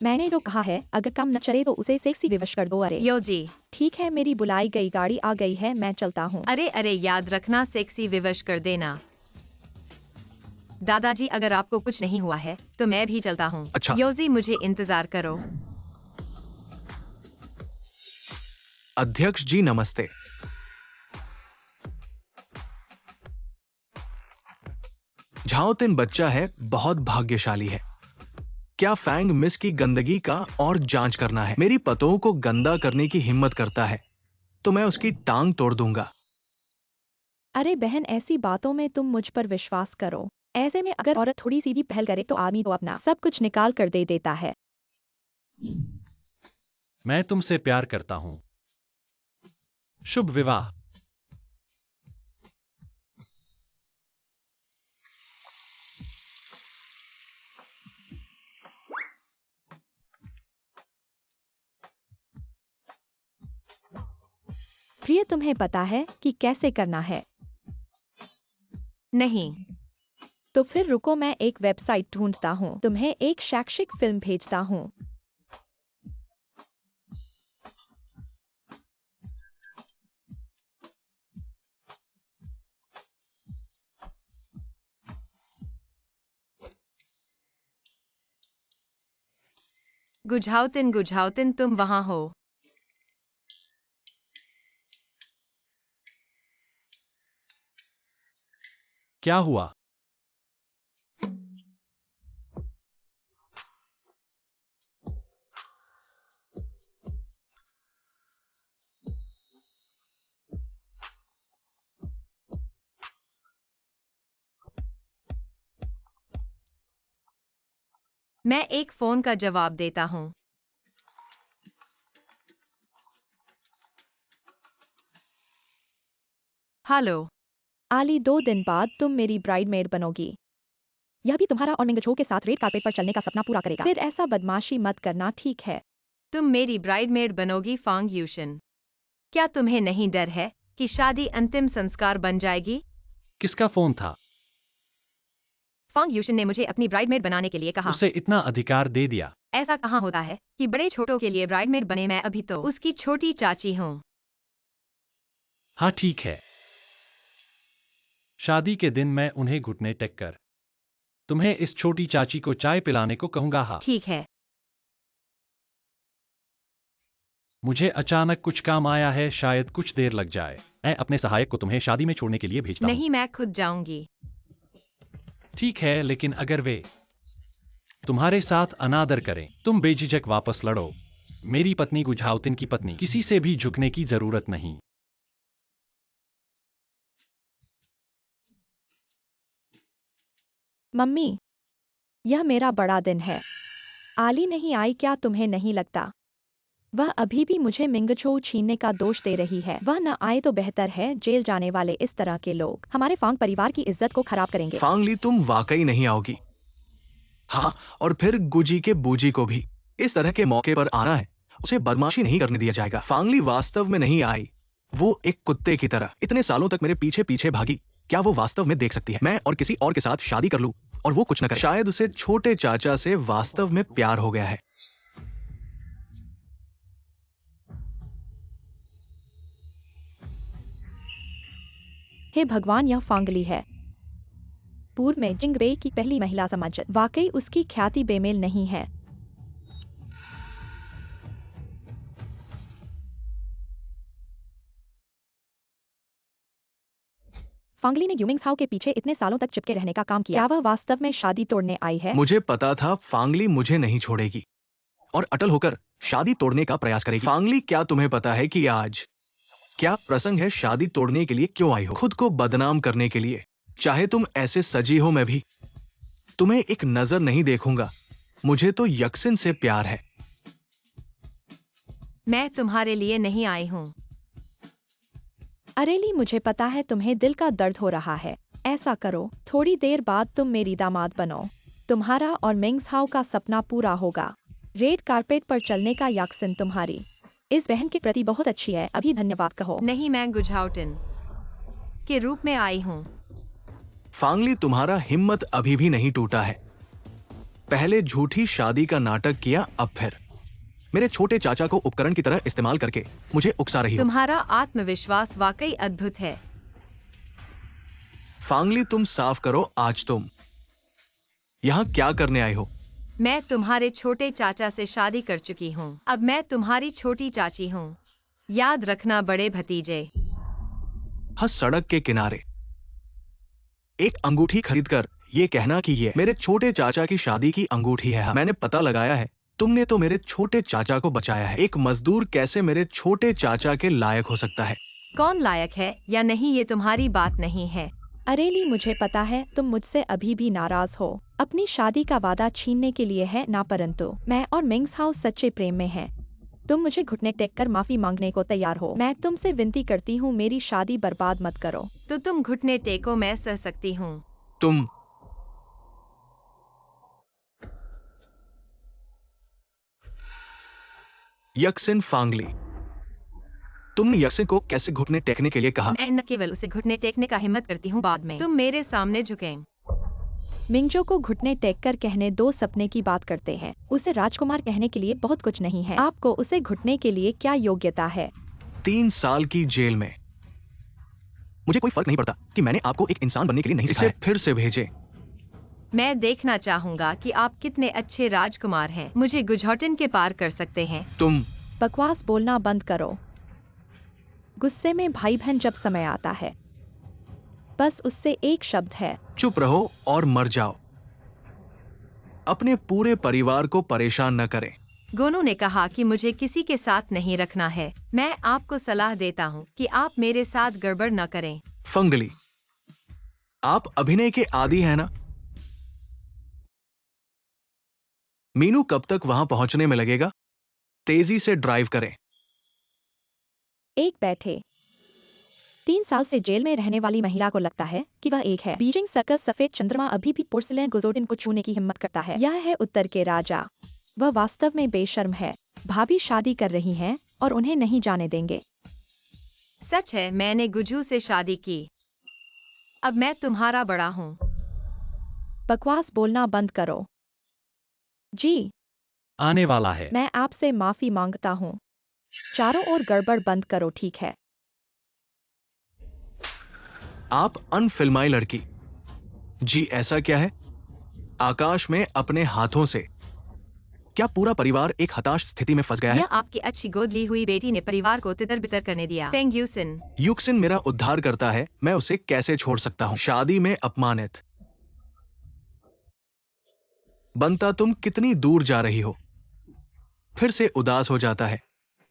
मैंने तो कहा है, अगर काम न चले तो उसे सेक्सी विवश कर दो। अरे योजी। ठीक है, मेरी बुलाई गई गाड़ी आ गई है, मैं चलता हूँ। अरे अरे, याद रखना सेक्सी विवश कर देना। दादाजी, अगर आपको कुछ नहीं हुआ है तो मैं भी चलता हूँ। अच्छा। योजी, मुझे इंतजार करो। अध्यक्ष जी नमस्ते। झाओतिन बच्चा है, बहुत भाग्यशाली है। क्या फैंग मिस की गंदगी का और जांच करना है? मेरी पतों को गंदा करने की हिम्मत करता है तो मैं उसकी टांग तोड़ दूंगा। अरे बहन, ऐसी बातों में तुम मुझ पर विश्वास करो। ऐसे में अगर औरत थोड़ी सी भी पहल करे तो आदमी तो अपना सब कुछ निकाल कर दे देता है। मैं तुमसे प्यार करता हूँ। शुभ विवाह। प्रिय, तुम्हें पता है कि कैसे करना है? नहीं। तो फिर रुको, मैं एक वेबसाइट ढूंढता हूँ, तुम्हें एक शैक्षिक फिल्म भेजता हूँ। गुझाउतिन, तुम वहाँ हो? क्या हुआ? मैं एक फोन का जवाब देता हूँ। हेलो। आली, 2 दिन बाद तुम मेरी ब्राइडमेड बनोगी। यह भी तुम्हारा और मिंगछो के साथ रेड कार्पेट पर चलने का सपना पूरा करेगा। फिर ऐसा बदमाशी मत करना, ठीक है? तुम मेरी ब्राइडमेड बनोगी फांग यूशन। क्या तुम्हें नहीं डर है कि शादी अंतिम संस्कार बन जाएगी? किसका फोन था? फांग यूशन ने मुझे अपनी ब्राइडमेड बनाने के लिए कहा। उसे इतना अधिकार दे दिया? ऐसा कहाँ होता है कि बड़े छोटों के लिए ब्राइडमेड बने। मैं अभी तो उसकी छोटी चाची हूँ। हाँ ठीक है। शादी के दिन मैं उन्हें घुटने टेक कर तुम्हें इस छोटी चाची को चाय पिलाने को कहूंगा। हाँ। ठीक है। मुझे अचानक कुछ काम आया है, शायद कुछ देर लग जाए। मैं अपने सहायक को तुम्हें शादी में छोड़ने के लिए भेजता हूँ। नहीं, मैं खुद जाऊंगी। ठीक है, लेकिन अगर वे तुम्हारे साथ अनादर करें, तुम बेझिझक वापस लड़ो। मेरी पत्नी गुझाउतिन की पत्नी, किसी से भी झुकने की जरूरत नहीं। मम्मी, यह मेरा बड़ा दिन है। आली नहीं आई क्या? तुम्हें नहीं लगता वह अभी भी मुझे मिंगछो छीनने का दोष दे रही है? वह न आए तो बेहतर है। जेल जाने वाले इस तरह के लोग हमारे फांग परिवार की इज्जत को खराब करेंगे। फांगली, तुम वाकई नहीं आओगी। हाँ, और फिर गुजी के बूजी को भी इस तरह के मौके पर आना है। उसे बदमाशी नहीं करने दिया जाएगा। फांगली वास्तव में नहीं आई। वो एक कुत्ते की तरह इतने सालों तक मेरे पीछे पीछे भागी। क्या वो वास्तव में देख सकती है मैं और किसी और के साथ शादी कर लूं और वो कुछ न करे? शायद उसे छोटे चाचा से वास्तव में प्यार हो गया है। हे भगवान, यह फांगली है। पूर्व में जिंगबे की पहली महिला समाजत। वाकई उसकी ख्याति बेमेल नहीं है। फांगली ने यूमिंग्स हाउ के पीछे इतने सालों तक चिपके रहने का काम किया। क्या वह वास्तव में शादी तोड़ने आई है? मुझे पता था फांगली मुझे नहीं छोड़ेगी और अटल होकर शादी तोड़ने का प्रयास करेगी। फांगली, क्या तुम्हें पता है कि आज क्या प्रसंग है? शादी तोड़ने के लिए क्यों आई हो? खुद को बदनाम करने के लिए। चाहे तुम ऐसे सजी हो, मैं भी तुम्हें एक नजर नहीं देखूंगा। मुझे तो यक्सिन से प्यार है। मैं तुम्हारे लिए नहीं आई हूँ। अरेली, मुझे पता है तुम्हें दिल का दर्द हो रहा है। ऐसा करो, थोड़ी देर बाद तुम मेरी दामाद बनो। तुम्हारा और मिंग्स हाउ का सपना पूरा होगा। रेड कारपेट पर चलने का यक्सिन तुम्हारी इस बहन के प्रति बहुत अच्छी है। अभी धन्यवाद कहो। नहीं, मैं गुझाउटिन के रूप में आई हूँ। फांगली, तुम्हारा हिम्मत अभी भी नहीं टूटा है। पहले झूठी शादी का नाटक किया, अब फिर मेरे छोटे चाचा को उपकरण की तरह इस्तेमाल करके मुझे उकसा रही हो। तुम्हारा आत्मविश्वास वाकई अद्भुत है। फांगली, तुम साफ करो, आज तुम यहाँ क्या करने आए हो? मैं तुम्हारे छोटे चाचा से शादी कर चुकी हूँ। अब मैं तुम्हारी छोटी चाची हूँ। याद रखना बड़े भतीजे। हाँ, सड़क के किनारे एक अंगूठी खरीदकर ये कहना कि ये मेरे छोटे चाचा की शादी की अंगूठी है। हाँ, मैंने पता लगाया है, तुमने तो मेरे छोटे चाचा को बचाया है। एक मजदूर कैसे मेरे छोटे चाचा के लायक हो सकता है? कौन लायक है या नहीं ये तुम्हारी बात नहीं है। अरेली, मुझे पता है तुम मुझसे अभी भी नाराज हो। अपनी शादी का वादा छीनने के लिए है ना, परंतु मैं और मिंग्स हाउस सच्चे प्रेम में हैं। तुम मुझे घुटने टेक कर माफी मांगने को तैयार हो। मैं तुमसे विनती करती हूँ, मेरी शादी बर्बाद मत करो। तो तुम घुटने टेको, मैं सह सकती हूँ। तुम यक्सिन फांगली, तुमने यक्सिन को कैसे घुटने टेकने के लिए कहा? मैं न केवल उसे घुटने टेकने का हिम्मत करती हूँ, बाद में तुम मेरे सामने झुकें। मिंगजो को घुटने टेक कर कहने दो, सपने की बात करते हैं। उसे राजकुमार कहने के लिए बहुत कुछ नहीं है। आपको उसे घुटने के लिए क्या योग्यता है? 3 साल की जेल में। मुझे कोई फर्क नहीं पड़ता कि मैंने आपको एक इंसान बनने के लिए नहीं सिखाया। इसे फिर से भेजें। मैं देखना चाहूंगा कि आप कितने अच्छे राजकुमार हैं। मुझे गुझौटन के पार कर सकते हैं। तुम बकवास बोलना बंद करो। गुस्से में भाई बहन जब समय आता है, बस उससे एक शब्द है, चुप रहो और मर जाओ। अपने पूरे परिवार को परेशान न करें। गोनू ने कहा कि मुझे किसी के साथ नहीं रखना है। मैं आपको सलाह देता हूँ कि आप मेरे साथ गड़बड़ न करें। फंगली, आप अभिनय के आदी हैं ना? मीनू कब तक वहां पहुंचने में लगेगा? तेजी से ड्राइव करें। एक बैठे। 3 साल से जेल में रहने वाली महिला को लगता है कि वह एक है। बीजिंग सर्कस सफेद चंद्रमा अभी भी पोर्सिलेन गुजोडिन को छूने की हिम्मत करता है। यह है उत्तर के राजा। वह वास्तव में बेशर्म है। भाभी शादी कर रही हैं और उन्हें नहीं जाने देंगे। सच है, मैंने गुजू से शादी की। अब मैं तुम्हारा बड़ा हूँ। बकवास बोलना बंद करो। जी, आने वाला है। मैं आपसे माफी मांगता हूँ। चारों ओर गड़बड़ बंद करो, ठीक है? आप अनफिल्माई लड़की। जी, ऐसा क्या है? आकाश में अपने हाथों से। क्या पूरा परिवार एक हताश स्थिति में फंस गया है? यह आपकी अच्छी गोद ली हुई बेटी ने परिवार को तितर बितर करने दिया। Feng eosin. युक्सिन मेरा उद्धार करता है, मैं उसे कैसे छोड़ सकता हूँ? शादी में अपमानित। बनता, तुम कितनी दूर जा रही हो? फिर से उदास हो जाता है।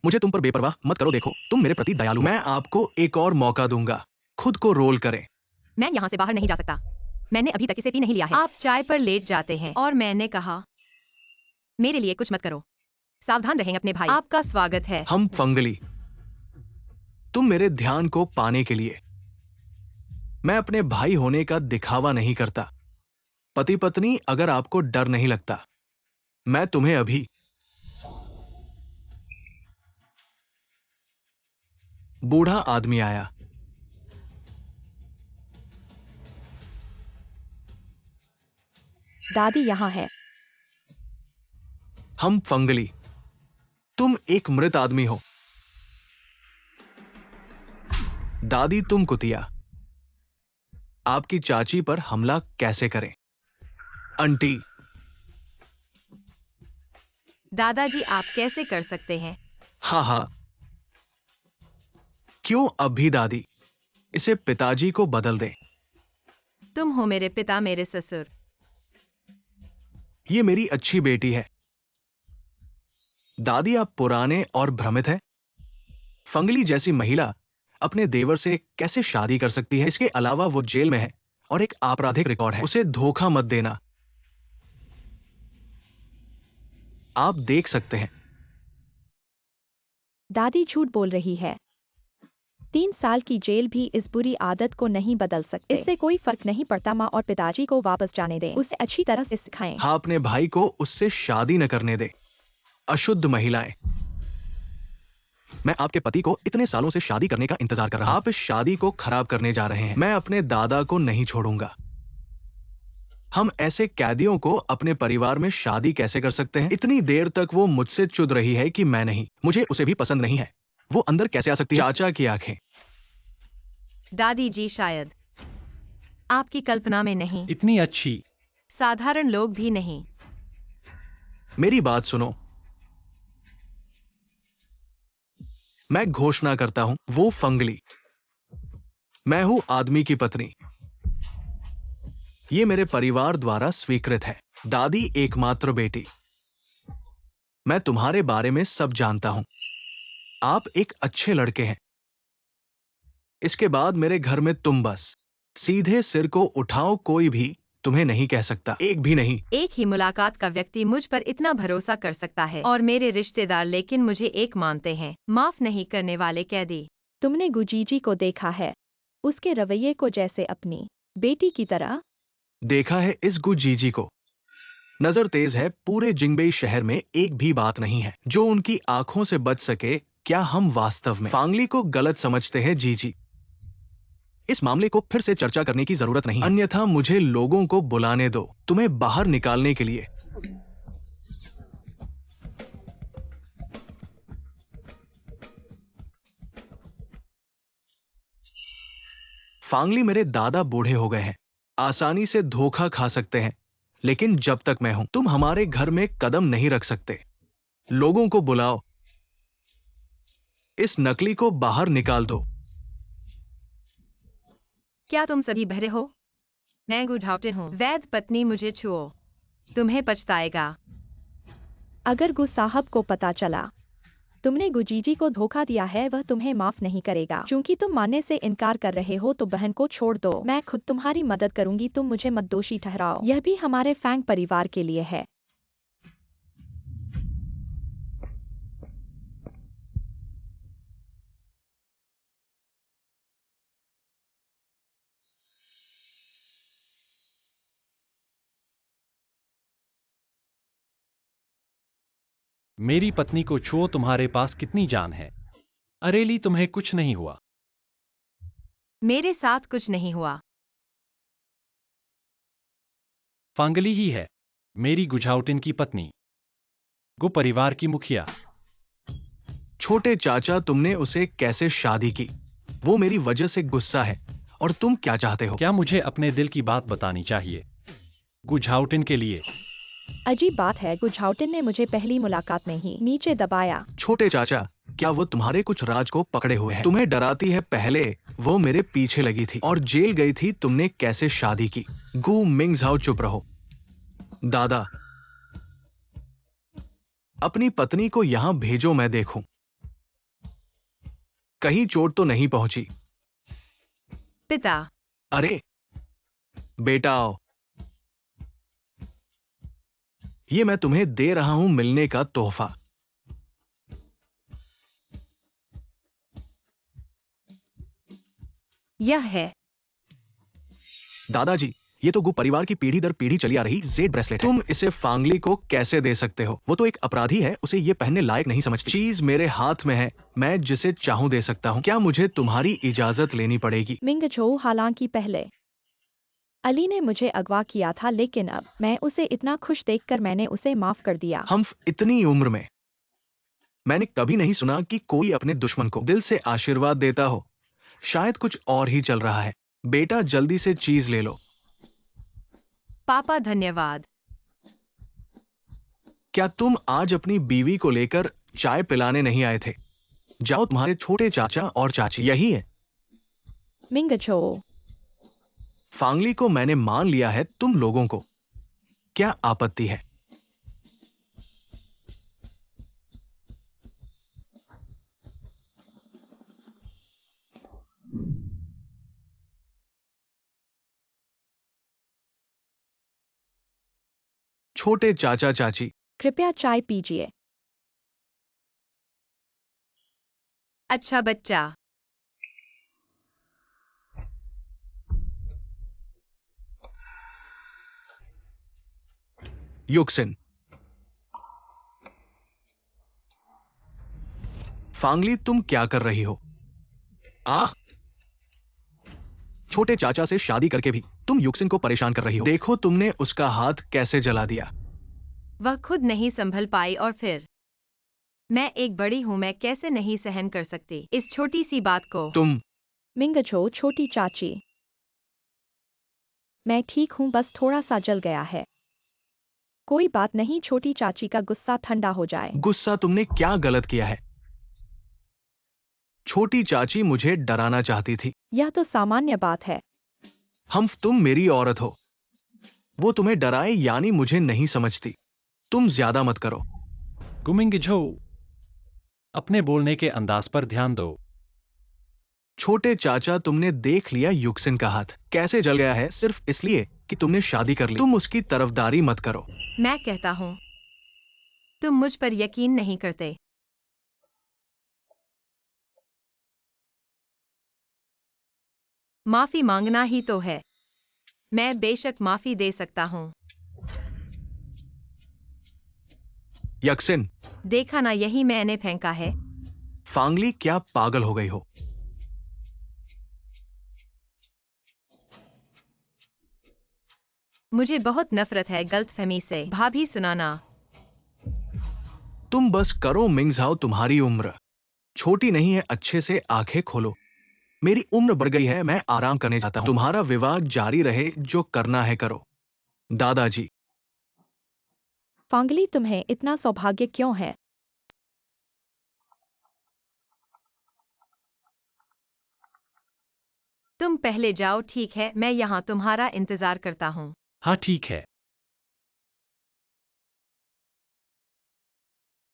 मुझे तुम पर बेपरवाह मत करो, देखो तुम मेरे प्रति दयालु हो। मैं आपको एक और मौका दूंगा, खुद को रोल करें। मैं यहाँ से बाहर नहीं जा सकता। मैंने अभी तक इसे पी नहीं लिया है। आप चाय पर लेट जाते हैं और मैंने कहा मेरे लिए कुछ मत करो। सावधान रहें अपने भाई। आपका स्वागत है। हम फंगली, तुम मेरे ध्यान को पाने के लिए। मैं अपने भाई होने का दिखावा नहीं करता। पति पत्नी, अगर आपको डर नहीं लगता, मैं तुम्हें अभी। बूढ़ा आदमी आया। दादी यहाँ है। हम फंगली, तुम एक मृत आदमी हो। दादी, तुम कुतिया, आपकी चाची पर हमला कैसे करें? आंटी, दादाजी, आप कैसे कर सकते हैं? हाँ हाँ। क्यों अब भी दादी? इसे पिताजी को बदल दें। तुम हो मेरे पिता, मेरे ससुर। ये मेरी अच्छी बेटी है। दादी, आप पुराने और भ्रमित हैं। फंगली जैसी महिला अपने देवर से कैसे शादी कर सकती है? इसके अलावा वो जेल में है और एक आपराधिक रिकॉर्ड है। उसे धोखा मत देना। आप देख सकते हैं। दादी झूठ बोल रही है। 3 साल की जेल भी इस बुरी आदत को नहीं बदल सकते। इससे कोई फर्क नहीं पड़ता। माँ और पिताजी को वापस जाने दें। उसे अच्छी तरह से सिखाएं। हाँ, अपने भाई को उससे शादी न करने दे। अशुद्ध महिलाएं। मैं आपके पति को इतने सालों से शादी करने का इंतजार कर रहा हूं। आप इस शादी को खराब करने जा रहे हैं। मैं अपने दादा को नहीं छोड़ूंगा। हम ऐसे कैदियों को अपने परिवार में शादी कैसे कर सकते हैं? इतनी देर तक वो मुझसे चुद रही है कि मैं नहीं, मुझे उसे भी पसंद नहीं है। वो अंदर कैसे आ सकती है? चाचा की आंखें। दादी जी शायद आपकी कल्पना में नहीं, इतनी अच्छी। साधारण लोग भी नहीं। मेरी बात सुनो। मैं घोषणा करता हूं, वो फंगली। मैं हूं आदमी की पत्नी। ये मेरे परिवार द्वारा स्वीकृत है। दादी एकमात्र बेटी। मैं तुम्हारे बारे में सब जानता हूं। आप एक अच्छे लड़के हैं। इसके बाद मेरे घर में तुम बस सीधे सिर को उठाओ, कोई भी तुम्हें नहीं कह सकता, एक भी नहीं। एक ही मुलाकात का व्यक्ति मुझ पर इतना भरोसा कर सकता है और मेरे रिश्तेदार लेकिन मुझे एक मानते हैं, माफ नहीं करने वाले कैदी। तुमने गुजीजी को देखा है, उसके रवैये को, जैसे अपनी बेटी की तरह। देखा है इस गुजीजी को। नजर तेज है। पूरे जिंगबेई शहर में एक भी बात नहीं है जो उनकी आंखों से बच सके। क्या हम वास्तव में फांगली को गलत समझते हैं? जीजी, इस मामले को फिर से चर्चा करने की जरूरत नहीं है, अन्यथा मुझे लोगों को बुलाने दो तुम्हें बाहर निकालने के लिए। फांगली, मेरे दादा बूढ़े हो गए हैं, आसानी से धोखा खा सकते हैं, लेकिन जब तक मैं हूं तुम हमारे घर में कदम नहीं रख सकते। लोगों को बुलाओ, इस नकली को बाहर निकाल दो। क्या तुम सभी बहरे हो? मैं गुझावटे हूँ। वैद पत्नी, मुझे छुओ, तुम्हें पछताएगा। अगर गु साहब को पता चला तुमने गुजीजी को धोखा दिया है, वह तुम्हें माफ नहीं करेगा। क्योंकि तुम मानने से इनकार कर रहे हो तो बहन को छोड़ दो, मैं खुद तुम्हारी मदद करूंगी। तुम मुझे मत दोषी ठहराओ, यह भी हमारे फैंग परिवार के लिए है। मेरी पत्नी को छुओ, तुम्हारे पास कितनी जान है? अरेली, तुम्हें कुछ नहीं हुआ। मेरे साथ कुछ नहीं हुआ। फांगली ही है मेरी गुझाउटिन की पत्नी, गु परिवार की मुखिया। छोटे चाचा, तुमने उसे कैसे शादी की? वो मेरी वजह से गुस्सा है। और तुम क्या चाहते हो? क्या मुझे अपने दिल की बात बतानी चाहिए? गुझाउटिन के लिए। अजीब बात है, गुझाउटिन ने मुझे पहली मुलाकात में ही नीचे दबाया। छोटे चाचा, क्या वो तुम्हारे कुछ राज को पकड़े हुए हैं? तुम्हें डराती है? पहले वो मेरे पीछे लगी थी और जेल गई थी। तुमने कैसे शादी की? गु मिंगझाओ, चुप रहो। दादा, अपनी पत्नी को यहां भेजो, मैं देखूं कहीं चोट तो नहीं पहुंची। पिता, अरे बेटा, आओ। ये मैं तुम्हें दे रहा हूं मिलने का तोहफा। यह है। दादाजी, ये तो गु परिवार की पीढ़ी दर पीढ़ी चली आ रही जेड ब्रेसलेट है। तुम इसे फांगली को कैसे दे सकते हो? वो तो एक अपराधी है, उसे ये पहनने लायक नहीं समझती। चीज मेरे हाथ में है, मैं जिसे चाहूं दे सकता हूं। क्या मुझे तुम्हारी इजाजत लेनी पड़ेगी? मिंगझो, हालांकि पहले अली ने मुझे अगवा किया था, लेकिन अब मैं उसे इतना खुश देखकर मैंने उसे माफ कर दिया। हम इतनी उम्र में मैंने कभी नहीं सुना कि कोई अपने दुश्मन को दिल से आशीर्वाद देता हो। शायद कुछ और ही चल रहा है। बेटा, जल्दी से चीज ले लो। पापा, धन्यवाद। क्या तुम आज अपनी बीवी को लेकर चाय पिलाने नहीं आए थे? जाओ, तुम्हारे छोटे चाचा और चाची यही है। मिंगझो, फांगली को मैंने मान लिया है, तुम लोगों को क्या आपत्ति है? छोटे चाचा चाची, कृपया चाय पीजिए। अच्छा बच्चा। युक्सिन। फांगली, तुम क्या कर रही हो? छोटे चाचा से शादी करके भी तुम युक्सिन को परेशान कर रही हो। देखो तुमने उसका हाथ कैसे जला दिया। वह खुद नहीं संभल पाई और फिर मैं एक बड़ी हूँ, मैं कैसे नहीं सहन कर सकती इस छोटी सी बात को। तुम मिंगजो छोटी चाची, मैं ठीक हूँ, बस थोड़ा सा जल गया है। कोई बात नहीं, छोटी चाची का गुस्सा ठंडा हो जाए। गुस्सा तुमने क्या गलत किया है? छोटी चाची मुझे डराना चाहती थी। यह तो सामान्य बात है। तुम मेरी औरत हो। वो तुम्हें डराए यानी मुझे नहीं समझती। तुम ज्यादा मत करो। गुमिंगझो, अपने बोलने के अंदाज पर ध्यान दो। छोटे चाचा, तुमने देख लिया युक्सिन का हाथ कैसे जल गया है सिर्फ इसलिए कि तुमने शादी कर ली। तुम उसकी तरफदारी मत करो। मैं कहता हूँ तुम मुझ पर यकीन नहीं करते। माफी मांगना ही तो है। मैं बेशक माफी दे सकता हूँ। यक्सिन, देखा ना, यही मैंने फेंका है। फांगली, क्या पागल हो गई हो? मुझे बहुत नफरत है गलतफहमी से। भाभी सुनाना। तुम बस करो मिंगझाओ, तुम्हारी उम्र छोटी नहीं है। अच्छे से आंखें खोलो। मेरी उम्र बढ़ गई है, मैं आराम करने जाता हूँ। तुम्हारा विवाह जारी रहे, जो करना है करो। दादाजी, फांगली, तुम्हें इतना सौभाग्य क्यों है? तुम पहले जाओ, ठीक है? मैं यहाँ तुम्हारा इंतजार करता हूँ। हाँ ठीक है।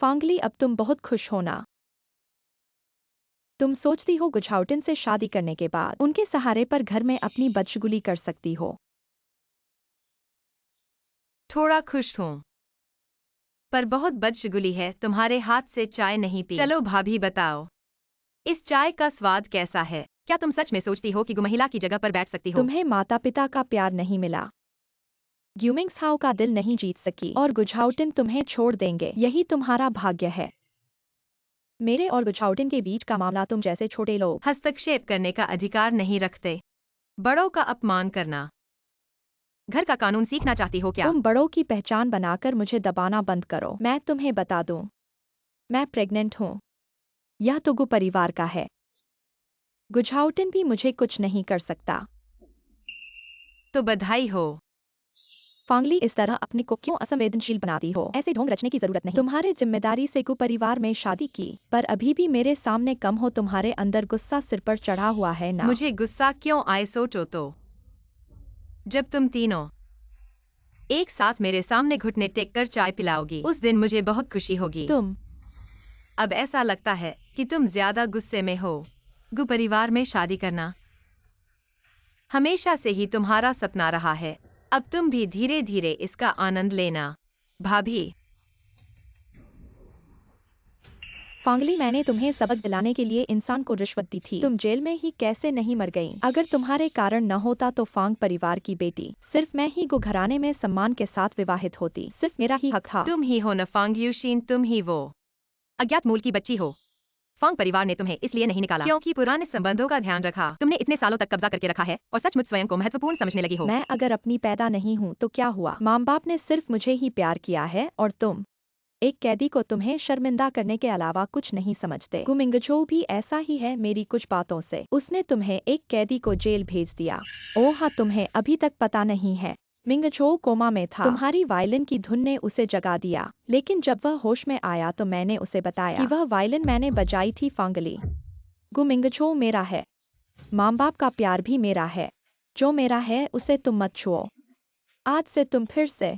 फांगली, अब तुम बहुत खुश होना। तुम सोचती हो गुझाउटिन से शादी करने के बाद उनके सहारे पर घर में अपनी बदशगुली कर सकती हो। थोड़ा खुश हूँ, पर बहुत बदशगुली है। तुम्हारे हाथ से चाय नहीं पी। चलो भाभी बताओ, इस चाय का स्वाद कैसा है? क्या तुम सच में सोचती हो कि गुमहिला की जगह पर बैठ सकती हो? तुम्हें माता पिता का प्यार नहीं मिला, ग्यूमिंग्सहाउ का दिल नहीं जीत सकी और गुझाउटिन तुम्हें छोड़ देंगे। यही तुम्हारा भाग्य है। मेरे और गुझाउटिन के बीच का मामला तुम जैसे छोटे लोग हस्तक्षेप करने का अधिकार नहीं रखते। बड़ों का अपमान करना। घर का कानून सीखना चाहती हो क्या? तुम बड़ों की पहचान बनाकर मुझे दबाना बंद करो। मैं तुम्हें बता दूं, मैं प्रेग्नेंट हूँ। यह तुगु परिवार का है। गुझाउटिन भी मुझे कुछ नहीं कर सकता। तो बधाई हो। फांगली, इस तरह अपने को क्यों असंवेदनशील बनाती हो? ऐसे ढोंग रचने की जरूरत नहीं। तुम्हारे जिम्मेदारी से कुपरिवार में शादी की, पर अभी भी मेरे सामने कम हो। तुम्हारे अंदर गुस्सा सिर पर चढ़ा हुआ है ना? मुझे गुस्सा क्यों आए सोचो तो। जब तुम तीनों एक साथ मेरे सामने घुटने टेक कर चाय पिलाओगी, उस दिन मुझे बहुत खुशी होगी। तुम अब ऐसा लगता है कि तुम ज्यादा गुस्से में हो। गु परिवार में शादी करना हमेशा से ही तुम्हारा सपना रहा है। अब तुम भी धीरे धीरे इसका आनंद लेना। भाभी, फांगली, मैंने तुम्हें सबक दिलाने के लिए इंसान को रिश्वत दी थी। तुम जेल में ही कैसे नहीं मर गई? अगर तुम्हारे कारण न होता तो फांग परिवार की बेटी सिर्फ मैं ही गो घराने में सम्मान के साथ विवाहित होती। सिर्फ मेरा ही हक था। तुम ही हो न फांग यूशीन, तुम ही वो अज्ञात मूल की बच्ची हो। फांग परिवार ने तुम्हें इसलिए नहीं निकाला क्योंकि पुराने संबंधों का ध्यान रखा। तुमने इतने सालों तक कब्जा करके रखा है और सचमुच स्वयं को महत्वपूर्ण समझने लगी हो। मैं अगर अपनी पैदा नहीं हूँ तो क्या हुआ? माँ बाप ने सिर्फ मुझे ही प्यार किया है और तुम एक कैदी को तुम्हें शर्मिंदा करने के अलावा कुछ नहीं समझते। गुमिंगझो भी ऐसा ही है। मेरी कुछ बातों से उसने तुम्हें एक कैदी को जेल भेज दिया। ओह हाँ, तुम्हें अभी तक पता नहीं है, मिंगझो कोमा में था। तुम्हारी वायलिन की धुन ने उसे जगा दिया, लेकिन जब वह होश में आया तो मैंने उसे बताया कि वह वायलिन मैंने बजाई थी। फांगली, गुमिंगझो मेरा है। माँ बाप का प्यार भी मेरा है। जो मेरा है उसे तुम मत छुओ। आज से तुम फिर से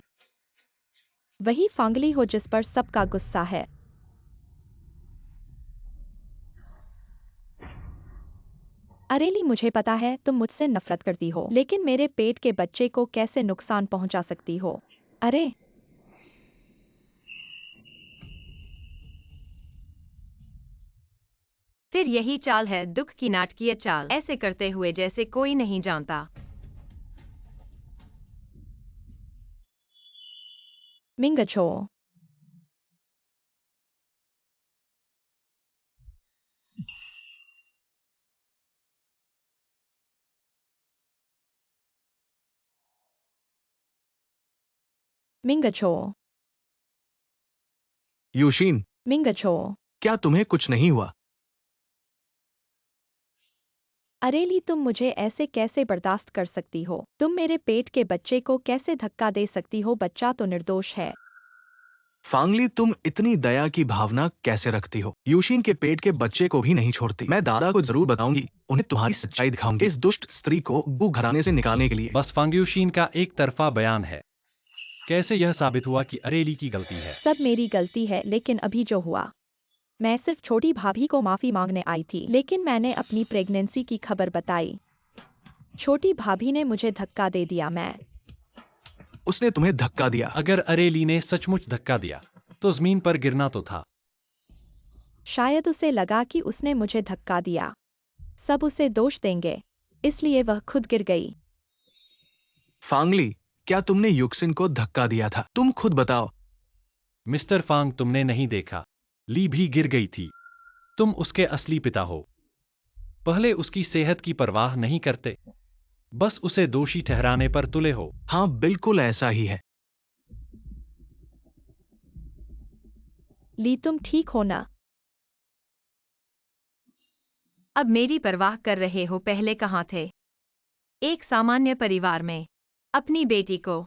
वही फांगली हो जिस पर सबका गुस्सा है। अरेली, मुझे पता है तुम मुझसे नफरत करती हो, लेकिन मेरे पेट के बच्चे को कैसे नुकसान पहुंचा सकती हो? अरे, फिर यही चाल है, दुख की नाटकीय चाल, ऐसे करते हुए जैसे कोई नहीं जानता। मिंगझो, मिंगछो, यूशिन, मिंगछो। क्या तुम्हें कुछ नहीं हुआ? अरेली, तुम मुझे ऐसे कैसे बर्दाश्त कर सकती हो? तुम मेरे पेट के बच्चे को कैसे धक्का दे सकती हो? बच्चा तो निर्दोष है। फांगली, तुम इतनी दया की भावना कैसे रखती हो? यूशिन के पेट के बच्चे को भी नहीं छोड़ती। मैं दादा को जरूर बताऊंगी, उन्हें तुम्हारी सच्चाई दिखाऊंगी, इस दुष्ट स्त्री को गु घराने से निकालने के लिए। बस फांग्यूशीन का एक तरफा बयान है। कैसे यह साबित हुआ कि अरेली की गलती है? सब मेरी गलती है, लेकिन अभी जो हुआ, मैं सिर्फ छोटी भाभी को माफी मांगने आई थी, लेकिन मैंने अपनी प्रेगनेंसी की खबर बताई। छोटी भाभी ने मुझे धक्का दे दिया। मैं उसने तुम्हें धक्का दिया? अगर अरेली ने सचमुच धक्का दिया तो जमीन पर गिरना तो था। शायद उसे लगा कि उसने मुझे धक्का दिया, सब उसे दोष देंगे, इसलिए वह खुद गिर गई। फांगली, क्या तुमने युक्सिन को धक्का दिया था? तुम खुद बताओ। मिस्टर फांग, तुमने नहीं देखा, ली भी गिर गई थी। तुम उसके असली पिता हो। पहले उसकी सेहत की परवाह नहीं करते, बस उसे दोषी ठहराने पर तुले हो। हाँ, बिल्कुल ऐसा ही है। ली, तुम ठीक हो ना? अब मेरी परवाह कर रहे हो, पहले कहाँ थे? एक सामान्य परिवार में अपनी बेटी को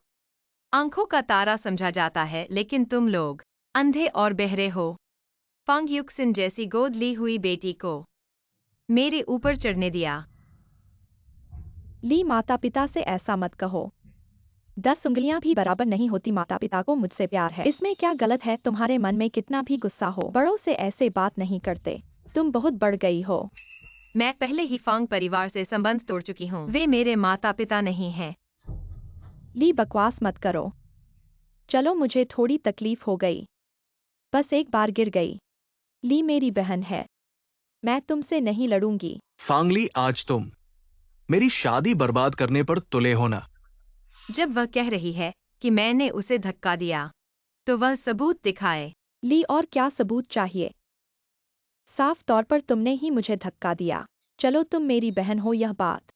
आंखों का तारा समझा जाता है, लेकिन तुम लोग अंधे और बहरे हो। फांग युक्सिन जैसी गोद ली हुई बेटी को मेरे ऊपर चढ़ने दिया। ली, माता पिता से ऐसा मत कहो। 10 उंगलियां भी बराबर नहीं होती। माता पिता को मुझसे प्यार है, इसमें क्या गलत है? तुम्हारे मन में कितना भी गुस्सा हो, बड़ों से ऐसे बात नहीं करते। तुम बहुत बढ़ गई हो। मैं पहले ही फांग परिवार से संबंध तोड़ चुकी हूँ। वे मेरे माता पिता नहीं हैं। ली, बकवास मत करो। चलो, मुझे थोड़ी तकलीफ हो गई, बस एक बार गिर गई। ली मेरी बहन है, मैं तुमसे नहीं लड़ूंगी। फांगली, आज तुम मेरी शादी बर्बाद करने पर तुले हो ना? जब वह कह रही है कि मैंने उसे धक्का दिया, तो वह सबूत दिखाए। ली, और क्या सबूत चाहिए? साफ तौर पर तुमने ही मुझे धक्का दिया। चलो, तुम मेरी बहन हो, यह बात